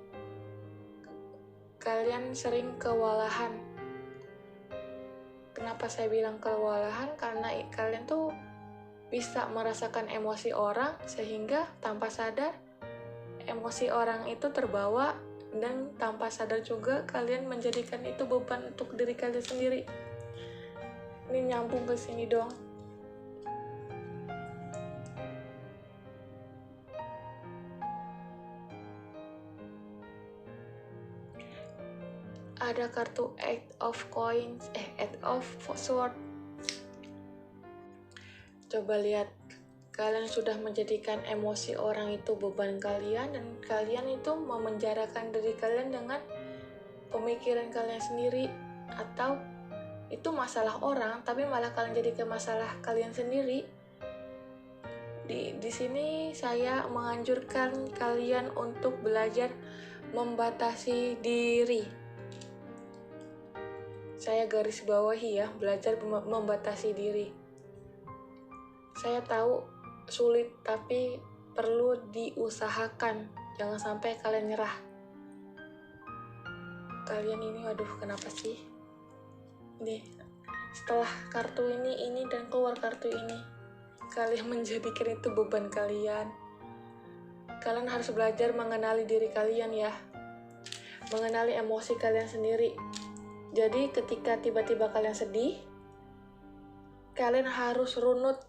kalian sering kewalahan. Kenapa saya bilang kewalahan? Karena kalian tuh bisa merasakan emosi orang sehingga tanpa sadar emosi orang itu terbawa, dan tanpa sadar juga kalian menjadikan itu beban untuk diri kalian sendiri. Ini nyambung ke sini dong. Ada kartu Eight of Swords. Coba lihat, kalian sudah menjadikan emosi orang itu beban kalian, dan kalian itu memenjarakan diri kalian dengan pemikiran kalian sendiri, atau itu masalah orang tapi malah kalian jadikan masalah kalian sendiri. Di sini saya menganjurkan kalian untuk belajar membatasi diri. Saya garis bawahi ya, belajar membatasi diri. Saya tahu sulit, tapi perlu diusahakan. Jangan sampai kalian nyerah. Kalian ini, waduh, kenapa sih? Nih, setelah kartu ini dan keluar kartu ini, kalian menjadikan itu beban kalian. Kalian harus belajar mengenali diri kalian ya. Mengenali emosi kalian sendiri. Jadi ketika tiba-tiba kalian sedih, kalian harus runut.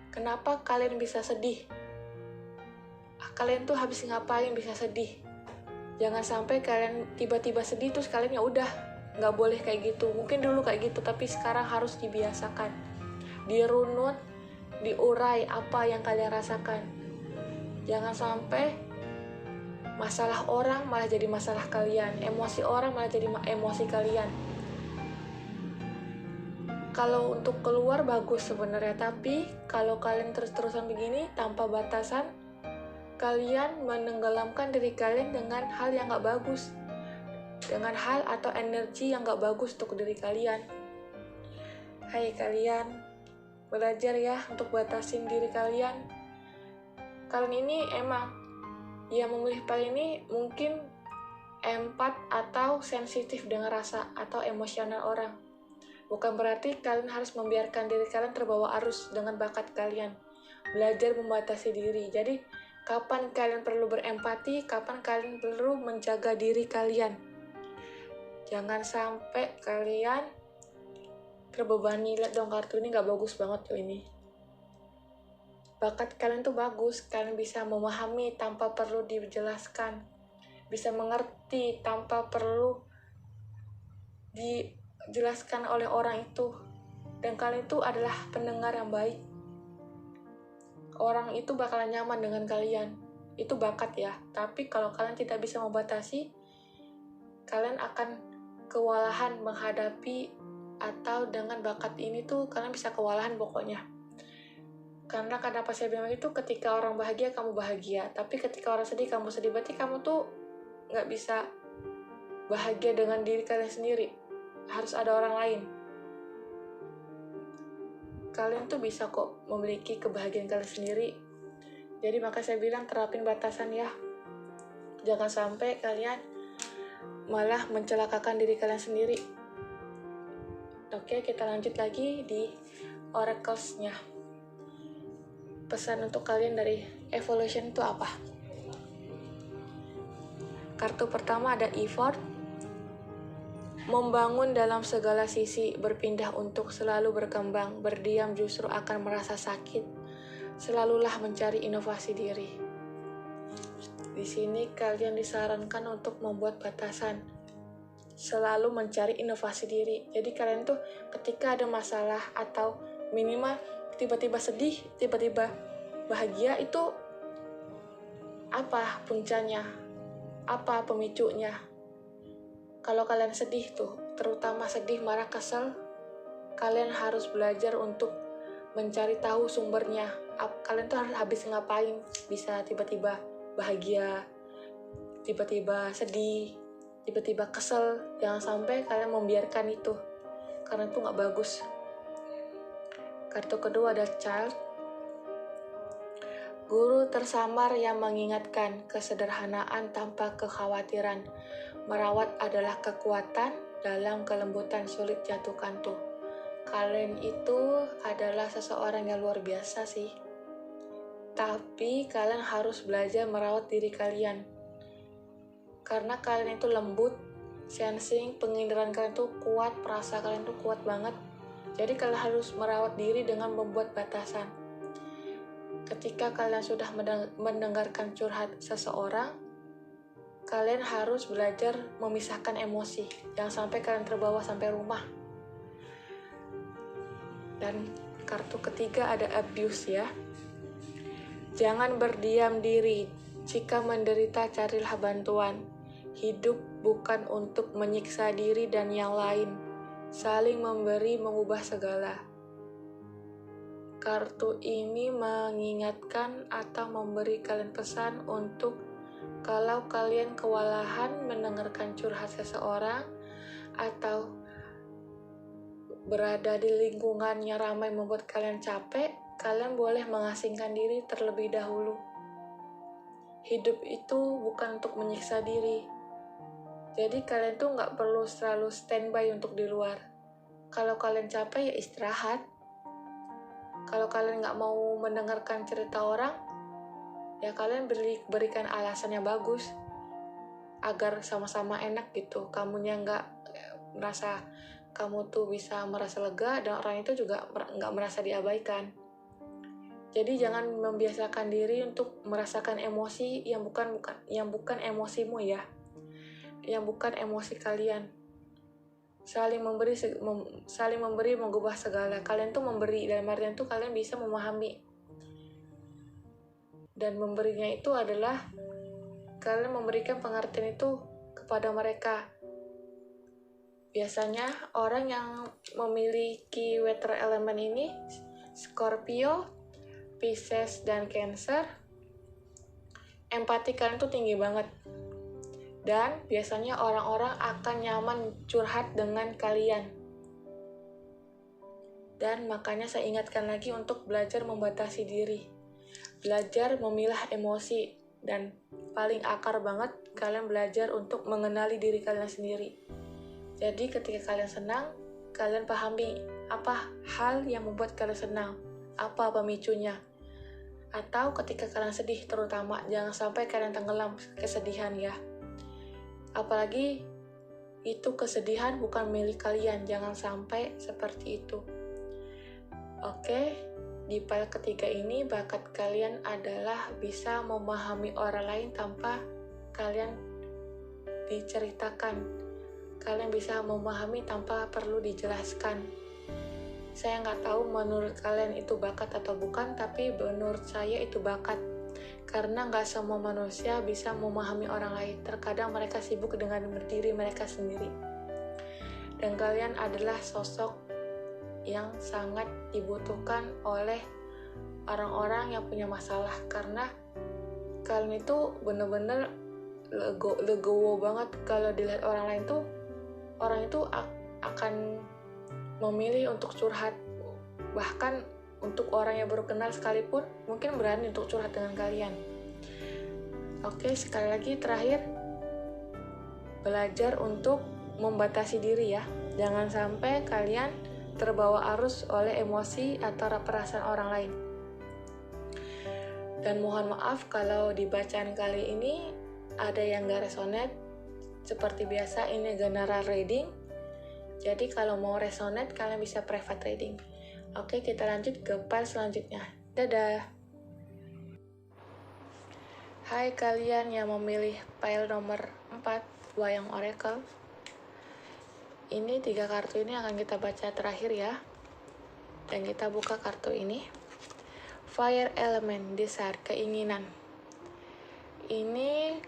Kenapa kalian bisa sedih? Kalian tuh habis ngapain bisa sedih? Jangan sampai kalian tiba-tiba sedih terus kalian ya udah, nggak boleh kayak gitu. Mungkin dulu kayak gitu, tapi sekarang harus dibiasakan. Dirunut, diurai apa yang kalian rasakan. Jangan sampai masalah orang malah jadi masalah kalian, emosi orang malah jadi emosi kalian. Kalau untuk keluar bagus sebenarnya, tapi kalau kalian terus-terusan begini tanpa batasan, kalian menenggelamkan diri kalian dengan hal yang gak bagus, dengan hal atau energi yang gak bagus untuk diri kalian. Hai kalian, belajar ya untuk batasin diri kalian. Kalian ini emang yang memilih pile ini mungkin empat atau sensitif dengan rasa atau emosional orang. Bukan berarti kalian harus membiarkan diri kalian terbawa arus dengan bakat kalian. belajar membatasi diri. Jadi kapan kalian perlu berempati, kapan kalian perlu menjaga diri kalian. Jangan sampai kalian terbebani. Lihat dong, kartu ini gak bagus banget tuh ini. Bakat kalian tuh bagus, kalian bisa memahami tanpa perlu dijelaskan, bisa mengerti tanpa perlu dijelaskan oleh orang itu. Dan kalian itu adalah pendengar yang baik. Orang itu bakalan nyaman dengan kalian. Itu bakat ya. Tapi kalau kalian tidak bisa membatasi, kalian akan kewalahan menghadapi, atau dengan bakat ini tuh kalian bisa kewalahan pokoknya. Karena kenapa saya bilang itu, ketika orang bahagia kamu bahagia, tapi ketika orang sedih kamu sedih. Berarti kamu tuh gak bisa bahagia dengan diri kalian sendiri, harus ada orang lain. Kalian tuh bisa kok memiliki kebahagiaan kalian sendiri. Jadi maka saya bilang terapin batasan ya. Jangan sampai kalian malah mencelakakan diri kalian sendiri. Oke, kita lanjut lagi di oracles-nya. Pesan untuk kalian dari evolution itu apa? Kartu pertama ada effort. Membangun dalam segala sisi, berpindah untuk selalu berkembang, berdiam justru akan merasa sakit. Selalulah mencari inovasi diri. Di sini kalian disarankan untuk membuat batasan. Selalu mencari inovasi diri. Jadi kalian tuh ketika ada masalah atau minimal tiba-tiba sedih, tiba-tiba bahagia, itu apa puncanya? Apa pemicunya? Kalau kalian sedih tuh, terutama sedih, marah, kesel, kalian harus belajar untuk mencari tahu sumbernya. Kalian tuh harus habis ngapain bisa tiba-tiba bahagia, tiba-tiba sedih, tiba-tiba kesel. Jangan sampai kalian membiarkan itu, karena itu nggak bagus. Kartu kedua ada child. Guru tersamar yang mengingatkan kesederhanaan tanpa kekhawatiran. Merawat adalah kekuatan, dalam kelembutan sulit jatuhkan tuh. Kalian itu adalah seseorang yang luar biasa sih. Tapi kalian harus belajar merawat diri kalian. Karena kalian itu lembut, sensing, pengindaran kalian tuh kuat, perasa kalian tuh kuat banget. Jadi kalian harus merawat diri dengan membuat batasan. Ketika kalian sudah mendengarkan curhat seseorang, kalian harus belajar memisahkan emosi. Jangan sampai kalian terbawa sampai rumah. Dan kartu ketiga ada abuse ya. Jangan berdiam diri. Jika menderita, carilah bantuan. Hidup bukan untuk menyiksa diri dan yang lain. Saling memberi mengubah segala. Kartu ini mengingatkan atau memberi kalian pesan untuk kalau kalian kewalahan mendengarkan curhat seseorang atau berada di lingkungan yang ramai membuat kalian capek, kalian boleh mengasingkan diri terlebih dahulu. Hidup itu bukan untuk menyiksa diri. Jadi kalian tuh nggak perlu selalu standby untuk di luar. Kalau kalian capek ya istirahat. Kalau kalian nggak mau mendengarkan cerita orang, ya kalian berikan alasan yang bagus agar sama-sama enak gitu. Kamunya nggak merasa kamu tuh bisa merasa lega, dan orang itu juga nggak merasa diabaikan. Jadi jangan membiasakan diri untuk merasakan emosi yang bukan emosimu ya, yang bukan emosi kalian. Saling memberi mengubah segala. Kalian tuh memberi, dalam artian tuh kalian bisa memahami. Dan memberinya itu adalah kalian memberikan pengertian itu kepada mereka. Biasanya orang yang memiliki water element ini, Scorpio, Pisces, dan Cancer, empati kalian tuh tinggi banget. Dan biasanya orang-orang akan nyaman curhat dengan kalian. Dan makanya saya ingatkan lagi untuk belajar membatasi diri. Belajar memilah emosi. Dan paling akar banget, kalian belajar untuk mengenali diri kalian sendiri. Jadi ketika kalian senang, kalian pahami apa hal yang membuat kalian senang. Apa pemicunya. Atau ketika kalian sedih terutama, jangan sampai kalian tenggelam kesedihan ya. Apalagi itu kesedihan bukan milik kalian, jangan sampai seperti itu. Oke, di file ketiga ini bakat kalian adalah bisa memahami orang lain tanpa kalian diceritakan. Kalian bisa memahami tanpa perlu dijelaskan. Saya nggak tahu menurut kalian itu bakat atau bukan, tapi menurut saya itu bakat. Karena nggak semua manusia bisa memahami orang lain. Terkadang mereka sibuk dengan berdiri mereka sendiri. Dan kalian adalah sosok yang sangat dibutuhkan oleh orang-orang yang punya masalah. Karena kalian itu bener-bener legowo banget kalau dilihat orang lain tuh. Orang itu akan memilih untuk curhat, bahkan untuk orang yang baru kenal sekalipun mungkin berani untuk curhat dengan kalian. Oke, sekali lagi terakhir, belajar untuk membatasi diri ya. Jangan sampai kalian terbawa arus oleh emosi atau perasaan orang lain. Dan mohon maaf kalau di bacaan kali ini ada yang gak resonate. Seperti biasa, ini general reading. Jadi kalau mau resonate, kalian bisa private reading. Oke, kita lanjut ke file selanjutnya. Dadah! Hai kalian yang memilih file nomor 4, Wayang Oracle. Ini 3 kartu ini akan kita baca terakhir ya. Dan kita buka kartu ini. Fire Element, Desire, keinginan. Ini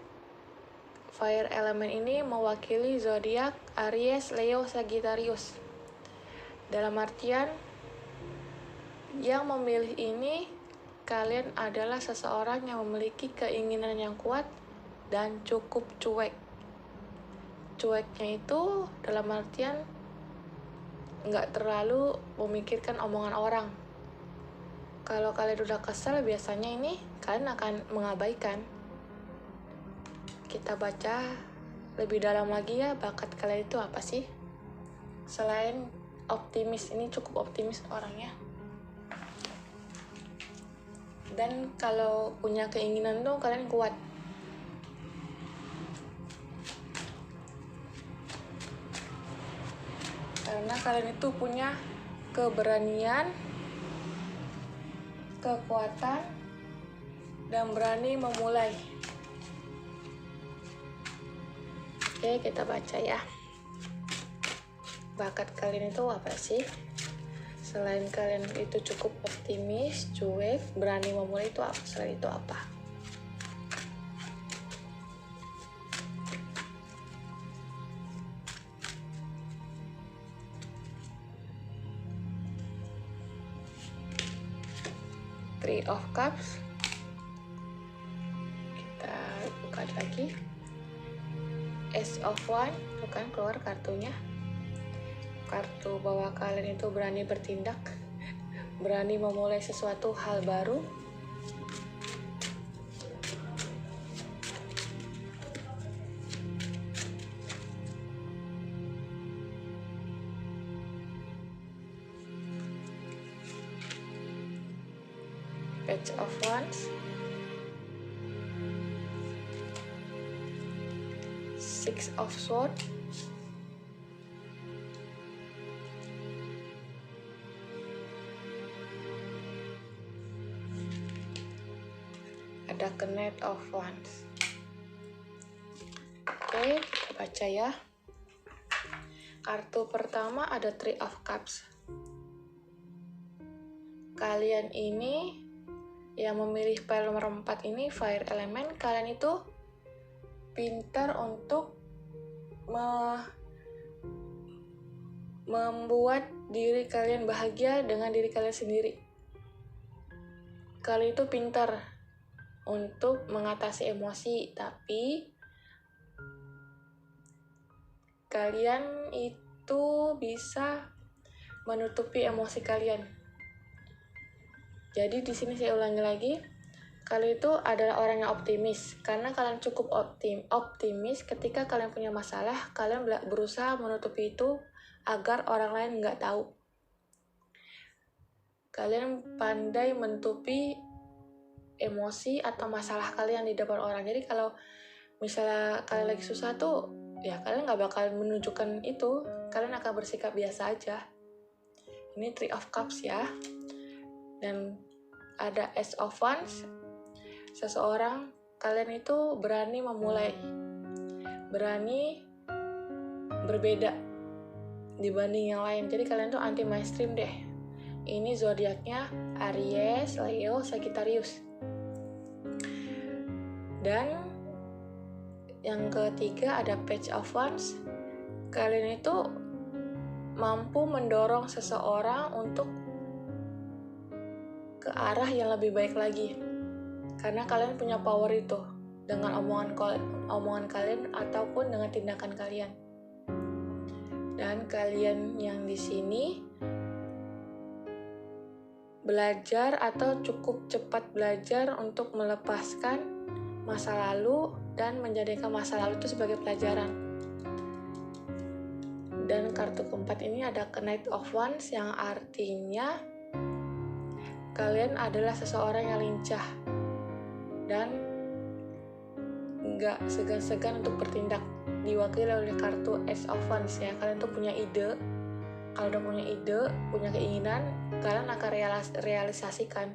Fire Element ini mewakili zodiak Aries, Leo, Sagittarius. Dalam artian, yang memilih ini, kalian adalah seseorang yang memiliki keinginan yang kuat dan cukup cuek. Cueknya itu dalam artian nggak terlalu memikirkan omongan orang. Kalau kalian udah kesel, biasanya ini kalian akan mengabaikan. Kita baca lebih dalam lagi ya, bakat kalian itu apa sih? Selain optimis, ini cukup optimis orangnya. Dan kalau punya keinginan tuh kalian kuat. Karena kalian itu punya keberanian, kekuatan, dan berani memulai. Oke, kita baca ya. Bakat kalian itu apa sih? Selain kalian itu cukup optimis, cuek, berani memulai, itu apa? Selain itu apa? Three of Cups. Kita buka lagi. Ace of Wands, bukan keluar kartunya. Kartu bahwa kalian itu berani bertindak, berani memulai sesuatu hal baru. Page of Wands. Six of Swords. Ada Knight of Wands. Oke, kita baca ya. Kartu pertama ada Three of Cups. Kalian ini yang memilih file nomor 4 ini, Fire Element, kalian itu pintar untuk membuat diri kalian bahagia dengan diri kalian sendiri. Kalian itu pintar untuk mengatasi emosi, tapi kalian itu bisa menutupi emosi kalian. Jadi di sini saya ulangi lagi, kalian itu adalah orang yang optimis. Karena kalian cukup optimis, ketika kalian punya masalah, kalian berusaha menutupi itu agar orang lain nggak tahu. Kalian pandai menutupi emosi atau masalah kalian di depan orang. Jadi kalau misalnya kalian lagi susah tuh, ya kalian nggak bakal menunjukkan itu, kalian akan bersikap biasa aja. Ini Three of Cups ya. Dan ada Ace of Wands. Seseorang, kalian itu berani memulai, berani berbeda dibanding yang lain. Jadi kalian tuh anti mainstream deh. Ini zodiaknya Aries, Leo, Sagittarius. Dan yang ketiga ada Page of Wands. Kalian itu mampu mendorong seseorang untuk ke arah yang lebih baik lagi. Karena kalian punya power itu dengan omongan kalian ataupun dengan tindakan kalian. Dan kalian yang di sini belajar atau cukup cepat belajar untuk melepaskan masa lalu dan menjadikan masa lalu itu sebagai pelajaran. Dan kartu keempat ini ada Knight of Wands yang artinya kalian adalah seseorang yang lincah dan nggak segan-segan untuk bertindak. Diwakili oleh kartu Ace of Wands ya. Kalian tuh punya ide. Kalau udah punya ide, punya keinginan, kalian akan realisasikan.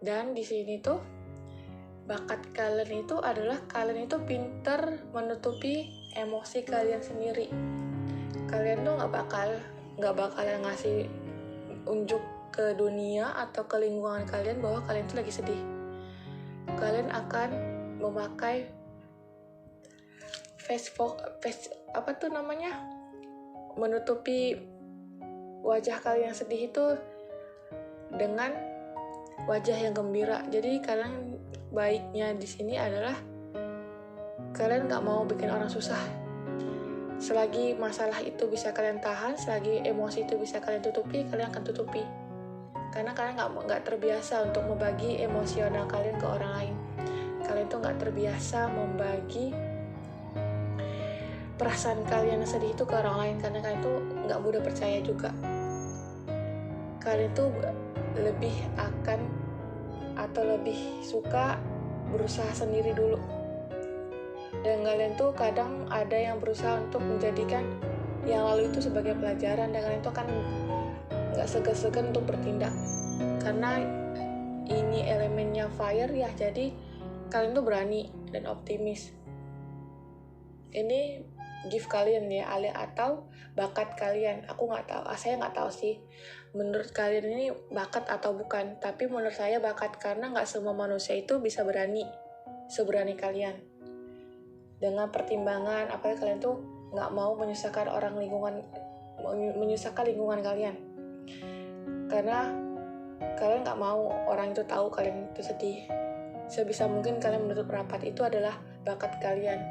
Dan di sini tuh bakat kalian itu adalah kalian itu pinter menutupi emosi kalian sendiri. Kalian tuh nggak bakalan ngasih unjuk ke dunia atau ke lingkungan kalian bahwa kalian tuh lagi sedih. Kalian akan memakai menutupi wajah kalian yang sedih itu dengan wajah yang gembira. Jadi kalian baiknya di sini adalah kalian nggak mau bikin orang susah. Selagi masalah itu bisa kalian tahan, selagi emosi itu bisa kalian tutupi, kalian akan tutupi. Karena kalian nggak terbiasa untuk membagi emosional kalian ke orang lain. Kalian tuh nggak terbiasa membagi perasaan kalian yang sedih itu ke orang lain, karena kalian tuh nggak mudah percaya juga. Kalian tuh lebih suka berusaha sendiri dulu. Dan kalian tuh kadang ada yang berusaha untuk menjadikan yang lalu itu sebagai pelajaran, dan kalian tuh akan nggak segan-segan untuk bertindak. Karena ini elemennya fire ya, jadi kalian tuh berani dan optimis. Ini gift kalian ya, atau bakat kalian. Saya nggak tahu sih menurut kalian ini bakat atau bukan, tapi menurut saya bakat, karena nggak semua manusia itu bisa berani seberani kalian. Dengan pertimbangan, apalagi kalian tuh nggak mau menyusahkan lingkungan kalian. Karena kalian nggak mau orang itu tahu kalian itu sedih. Sebisa mungkin kalian menutup rapat, itu adalah bakat kalian.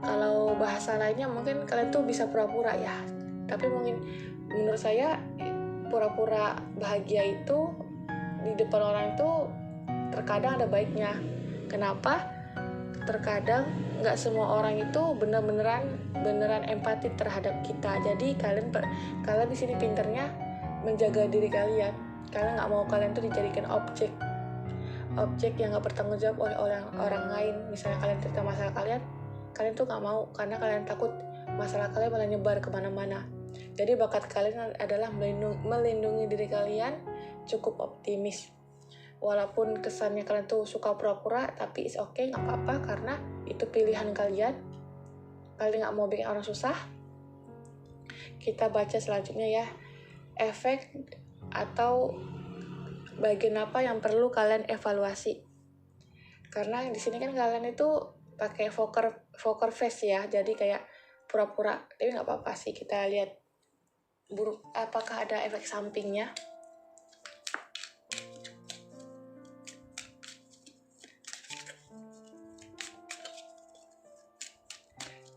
Kalau bahasa lainnya mungkin kalian tuh bisa pura-pura ya. Tapi mungkin menurut saya pura-pura bahagia itu di depan orang itu terkadang ada baiknya. Kenapa? Terkadang nggak semua orang itu beneran empati terhadap kita. Jadi kalian di sini pinternya menjaga diri kalian. Kalian nggak mau kalian tuh dijadikan objek yang nggak bertanggung jawab oleh orang lain. Misalnya kalian cerita masalah kalian tuh nggak mau, karena kalian takut masalah kalian malah nyebar kemana-mana. Jadi bakat kalian adalah melindungi diri kalian, cukup optimis. Walaupun kesannya kalian tuh suka pura-pura, tapi it's okay, nggak apa-apa, karena itu pilihan kalian. Kalian nggak mau bikin orang susah. Kita baca selanjutnya ya, efek atau bagian apa yang perlu kalian evaluasi. Karena di sini kan kalian itu pakai poker face ya, jadi kayak pura-pura. Tapi nggak apa-apa sih, kita lihat apakah ada efek sampingnya.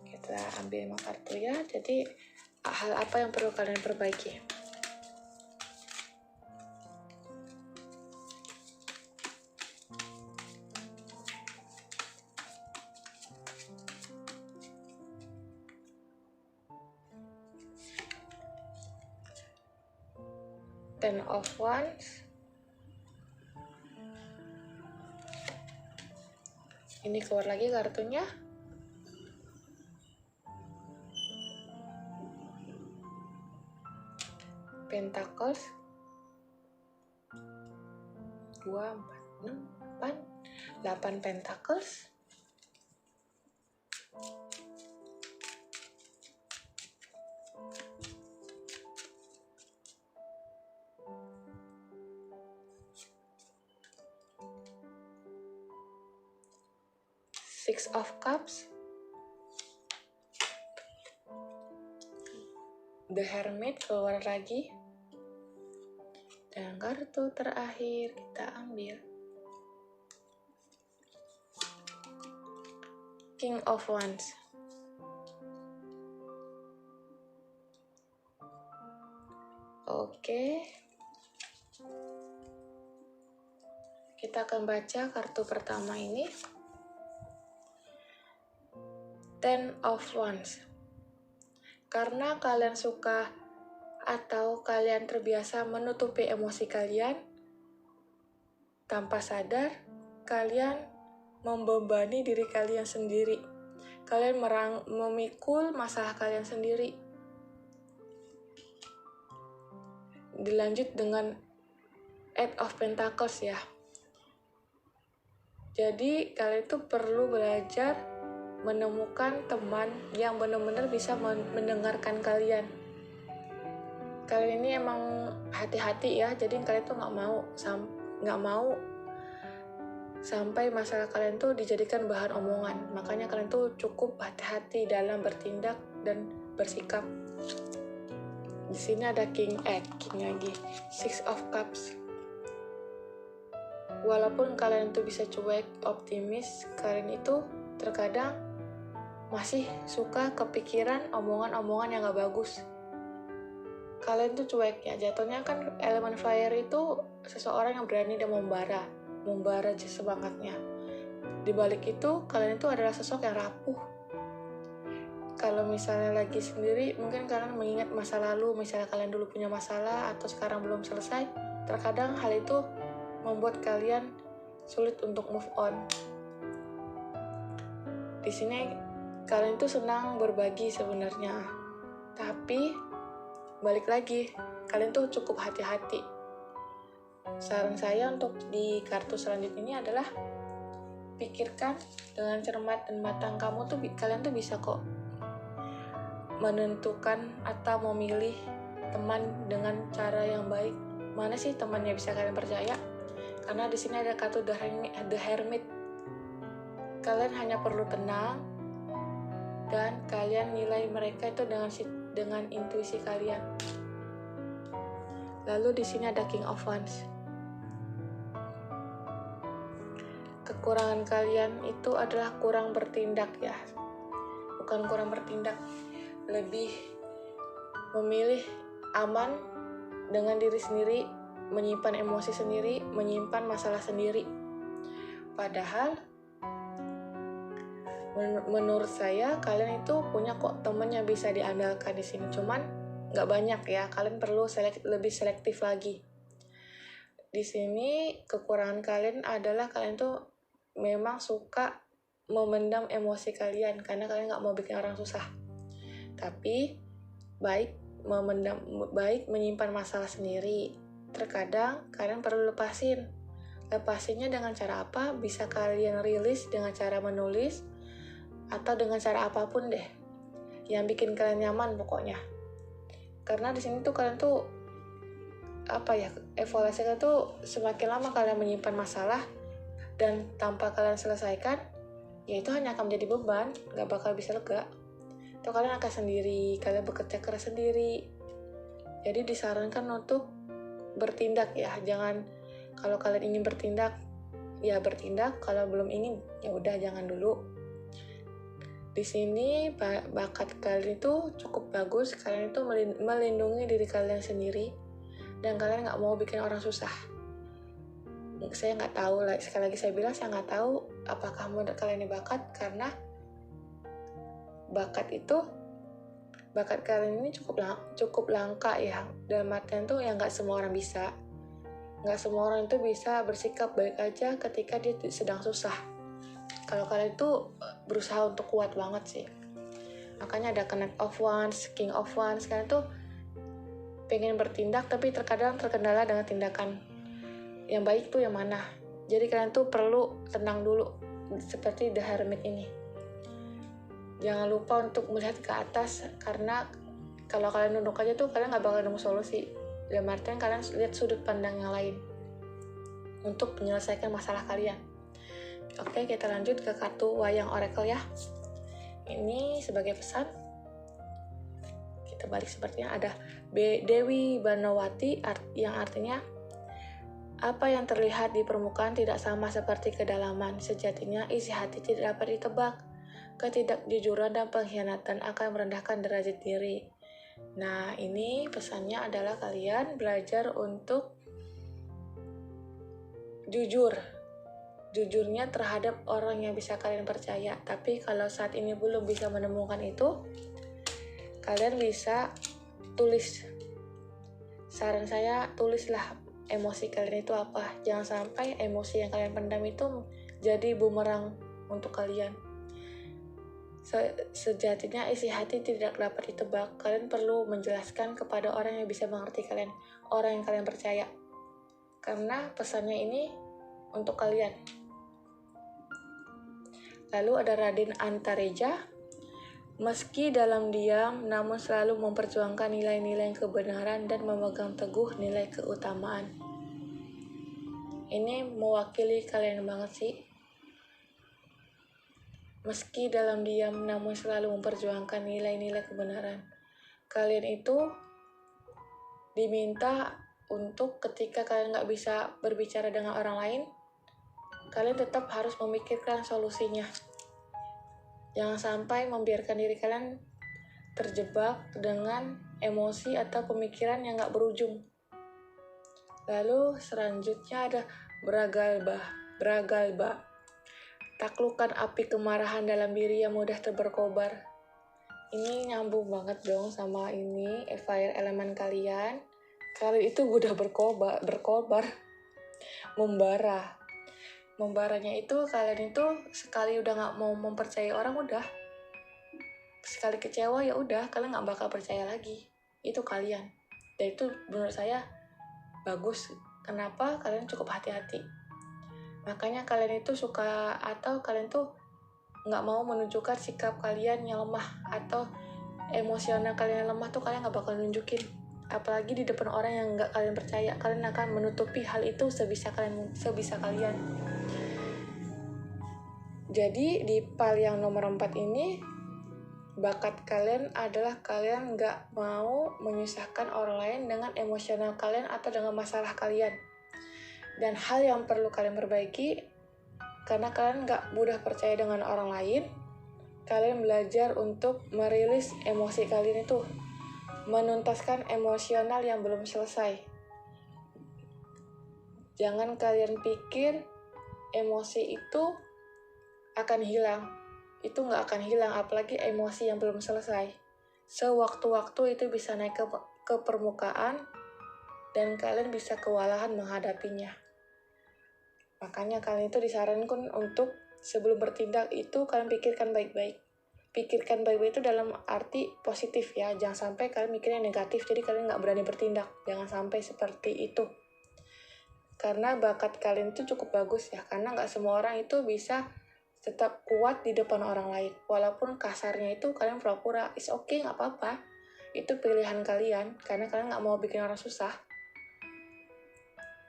Kita ambil 5 kartu ya. Jadi hal apa yang perlu kalian perbaiki? Ten of Wands, Ini keluar lagi kartunya. Pentacles 2, 4, 6, 8 Pentacles. Six of Cups. The Hermit keluar lagi. Dan kartu terakhir kita ambil King of Wands. Oke. Kita akan baca kartu pertama ini. Ten of Wands. Karena kalian suka atau kalian terbiasa menutupi emosi kalian, tanpa sadar, kalian membebani diri kalian sendiri. Kalian memikul masalah kalian sendiri. Dilanjut dengan Eight of Pentacles ya. Jadi kalian itu perlu belajar menemukan teman yang benar-benar bisa mendengarkan kalian. Kalian ini emang hati-hati ya, jadi kalian tuh nggak mau sampai masalah kalian tuh dijadikan bahan omongan. Makanya kalian tuh cukup hati-hati dalam bertindak dan bersikap. Di sini ada King lagi, Six of Cups. Walaupun kalian tuh bisa cuek, optimis, kalian itu terkadang masih suka kepikiran omongan-omongan yang gak bagus. Kalian tuh cuek ya, jatuhnya kan elemen fire itu seseorang yang berani dan membara semangatnya. Di balik itu, kalian itu adalah sosok yang rapuh. Kalau misalnya lagi sendiri, mungkin kalian mengingat masa lalu, misalnya kalian dulu punya masalah atau sekarang belum selesai, terkadang hal itu membuat kalian sulit untuk move on. Di sini kalian tuh senang berbagi sebenarnya, tapi balik lagi, kalian tuh cukup hati-hati. Saran saya untuk di kartu selanjutnya ini adalah pikirkan dengan cermat dan matang. Kalian tuh bisa kok menentukan atau memilih teman dengan cara yang baik. Mana sih temannya bisa kalian percaya? Karena di sini ada kartu The Hermit. Kalian hanya perlu tenang dan kalian nilai mereka itu dengan intuisi kalian. Lalu di sini ada King of Wands. Kekurangan kalian itu adalah kurang bertindak ya. Bukan kurang bertindak, lebih memilih aman dengan diri sendiri, menyimpan emosi sendiri, menyimpan masalah sendiri. Padahal menurut saya kalian itu punya kok teman yang bisa diandalkan di sini, cuman nggak banyak ya. Kalian perlu lebih selektif lagi. Di sini kekurangan kalian adalah kalian tuh memang suka memendam emosi kalian karena kalian nggak mau bikin orang susah. Tapi baik menyimpan masalah sendiri. Terkadang kalian perlu lepasinnya dengan cara apa? Bisa kalian rilis dengan cara menulis atau dengan cara apapun deh yang bikin kalian nyaman pokoknya. Karena di sini tuh kalian tuh evaluasi kalian tuh semakin lama kalian menyimpan masalah dan tanpa kalian selesaikan, ya itu hanya akan menjadi beban, gak bakal bisa lega. Atau kalian akan sendiri, kalian bekerja keras sendiri. Jadi disarankan untuk bertindak ya, jangan kalau kalian ingin bertindak ya bertindak, kalau belum ingin ya udah jangan dulu. Di sini bakat kalian itu cukup bagus, kalian itu melindungi diri kalian sendiri dan kalian nggak mau bikin orang susah. Saya nggak tahu, sekali lagi saya bilang saya nggak tahu apakah menurut kalian ini bakat, karena bakat kalian ini cukup langka ya, dalam artian tuh yang nggak semua orang bisa. Nggak semua orang itu bisa bersikap baik aja ketika dia sedang susah. Kalau kalian itu berusaha untuk kuat banget sih. Makanya ada Knight of Wands, King of Wands. Kalian tuh pengen bertindak tapi terkadang terkendala dengan tindakan yang baik tuh yang mana. Jadi kalian tuh perlu tenang dulu, seperti The Hermit ini. Jangan lupa untuk melihat ke atas, karena kalau kalian nunduk aja tuh kalian gak bakal nemu solusi. Dalam artian kalian lihat sudut pandang yang lain untuk menyelesaikan masalah kalian. Oke, kita lanjut ke kartu Wayang Oracle ya. Ini sebagai pesan. Kita balik sepertinya ada Dewi Banawati yang artinya apa yang terlihat di permukaan tidak sama seperti kedalaman. Sejatinya isi hati tidak dapat ditebak. Ketidakjujuran dan pengkhianatan akan merendahkan derajat diri. Nah, ini pesannya adalah kalian belajar untuk jujurnya terhadap orang yang bisa kalian percaya. Tapi kalau saat ini belum bisa menemukan itu, kalian bisa tulis. Saran saya, tulislah emosi kalian itu apa. Jangan sampai emosi yang kalian pendam itu jadi bumerang untuk kalian. Sejatinya isi hati tidak dapat ditebak. Kalian perlu menjelaskan kepada orang yang bisa mengerti kalian, orang yang kalian percaya. Karena pesannya ini untuk kalian. Lalu ada Raden Antareja. Meski dalam diam, namun selalu memperjuangkan nilai-nilai kebenaran dan memegang teguh nilai keutamaan. Ini mewakili kalian banget sih. Meski dalam diam, namun selalu memperjuangkan nilai-nilai kebenaran. Kalian itu diminta untuk ketika kalian gak bisa berbicara dengan orang lain, kalian tetap harus memikirkan solusinya. Jangan sampai membiarkan diri kalian terjebak dengan emosi atau pemikiran yang gak berujung. Lalu selanjutnya ada Bragalba. Taklukkan api kemarahan dalam diri yang mudah terberkobar. Ini nyambung banget dong sama ini, fire elemen kalian. Kalian itu mudah berkobar, membara. Membaranya itu kalian itu sekali udah gak mau mempercayai orang, udah. Sekali kecewa ya udah, kalian gak bakal percaya lagi. Itu kalian. Dan itu menurut saya bagus. Kenapa? Kalian cukup hati-hati. Makanya kalian itu suka, atau kalian tuh gak mau menunjukkan sikap kalian yang lemah, atau emosional kalian yang lemah tuh kalian gak bakal nunjukin. Apalagi di depan orang yang gak kalian percaya. Kalian akan menutupi hal itu sebisa kalian. Jadi di pal yang nomor 4 ini, bakat kalian adalah kalian gak mau menyusahkan orang lain dengan emosional kalian atau dengan masalah kalian. Dan hal yang perlu kalian perbaiki, karena kalian gak mudah percaya dengan orang lain, kalian belajar untuk merilis emosi kalian itu, menuntaskan emosional yang belum selesai. Jangan kalian pikir emosi itu akan hilang. Itu gak akan hilang, apalagi emosi yang belum selesai. Sewaktu-waktu itu bisa naik ke permukaan, dan kalian bisa kewalahan menghadapinya. Makanya kalian itu disarankan untuk sebelum bertindak itu kalian pikirkan baik-baik. Pikirkan baik-baik itu dalam arti positif ya. Jangan sampai kalian mikirnya negatif, jadi kalian gak berani bertindak. Jangan sampai seperti itu. Karena bakat kalian itu cukup bagus ya. Karena gak semua orang itu bisa tetap kuat di depan orang lain. Walaupun kasarnya itu kalian pura-pura, it's okay, gak apa-apa. Itu pilihan kalian, karena kalian gak mau bikin orang susah.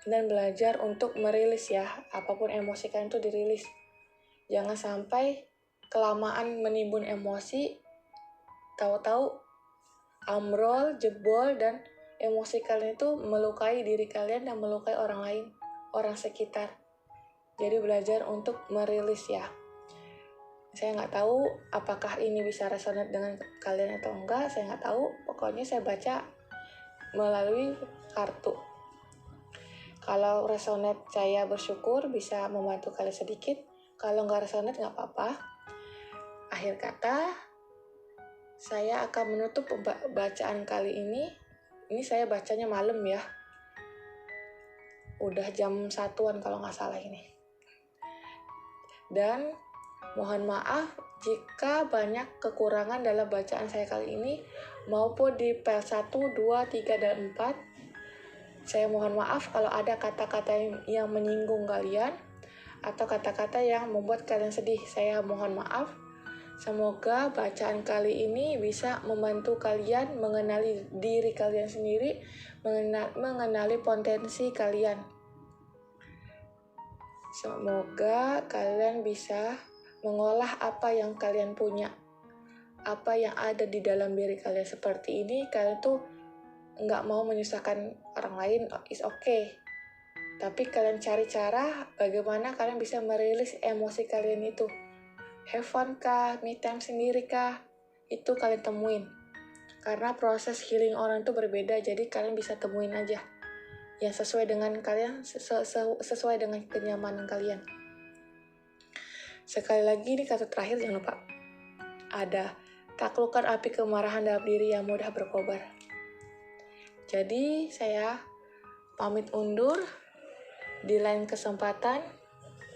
Dan belajar untuk merilis ya, apapun emosi kalian itu dirilis. Jangan sampai kelamaan menimbun emosi, tahu-tahu ambrol, jebol, dan emosi kalian itu melukai diri kalian dan melukai orang lain, orang sekitar. Jadi belajar untuk merilis ya. Saya nggak tahu apakah ini bisa resonate dengan kalian atau enggak, saya nggak tahu. Pokoknya saya baca melalui kartu. Kalau resonate, saya bersyukur bisa membantu kalian sedikit. Kalau nggak resonate, nggak apa-apa. Akhir kata, saya akan menutup bacaan kali ini. Ini saya bacanya malam ya. Udah jam 1-an kalau nggak salah ini. Dan Mohon maaf jika banyak kekurangan dalam bacaan saya kali ini maupun di part 1, 2, 3, dan 4. Saya mohon maaf kalau ada kata-kata yang menyinggung kalian atau kata-kata yang membuat kalian sedih. Saya mohon maaf. Semoga bacaan kali ini bisa membantu kalian mengenali diri kalian sendiri, mengenali potensi kalian. Semoga kalian bisa mengolah apa yang kalian punya, apa yang ada di dalam diri kalian. Seperti ini, kalian tuh nggak mau menyusahkan orang lain, is okay. Tapi kalian cari cara bagaimana kalian bisa merilis emosi kalian itu. Have fun kah, me time sendiri kah, itu kalian temuin. Karena proses healing orang itu berbeda, jadi kalian bisa temuin aja yang sesuai dengan kalian, sesuai dengan kenyamanan kalian. Sekali lagi, ini kata terakhir, jangan lupa. Ada, taklukkan api kemarahan dalam diri yang mudah berkobar. Jadi, saya pamit undur. Di lain kesempatan,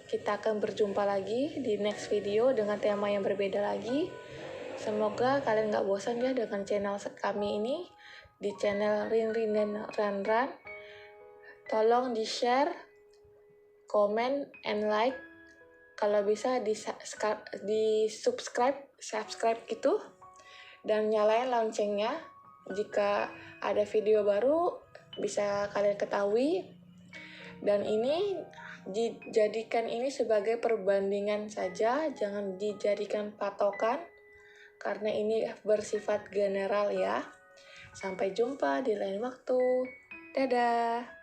kita akan berjumpa lagi di next video dengan tema yang berbeda lagi. Semoga kalian gak bosan ya dengan channel kami ini, di channel Rin dan Ran. Tolong di-share, comment, and like. Kalau bisa subscribe gitu. Dan nyalain loncengnya. Jika ada video baru, bisa kalian ketahui. Dan ini dijadikan ini sebagai perbandingan saja, jangan dijadikan patokan, karena ini bersifat general ya. Sampai jumpa di lain waktu. Dadah!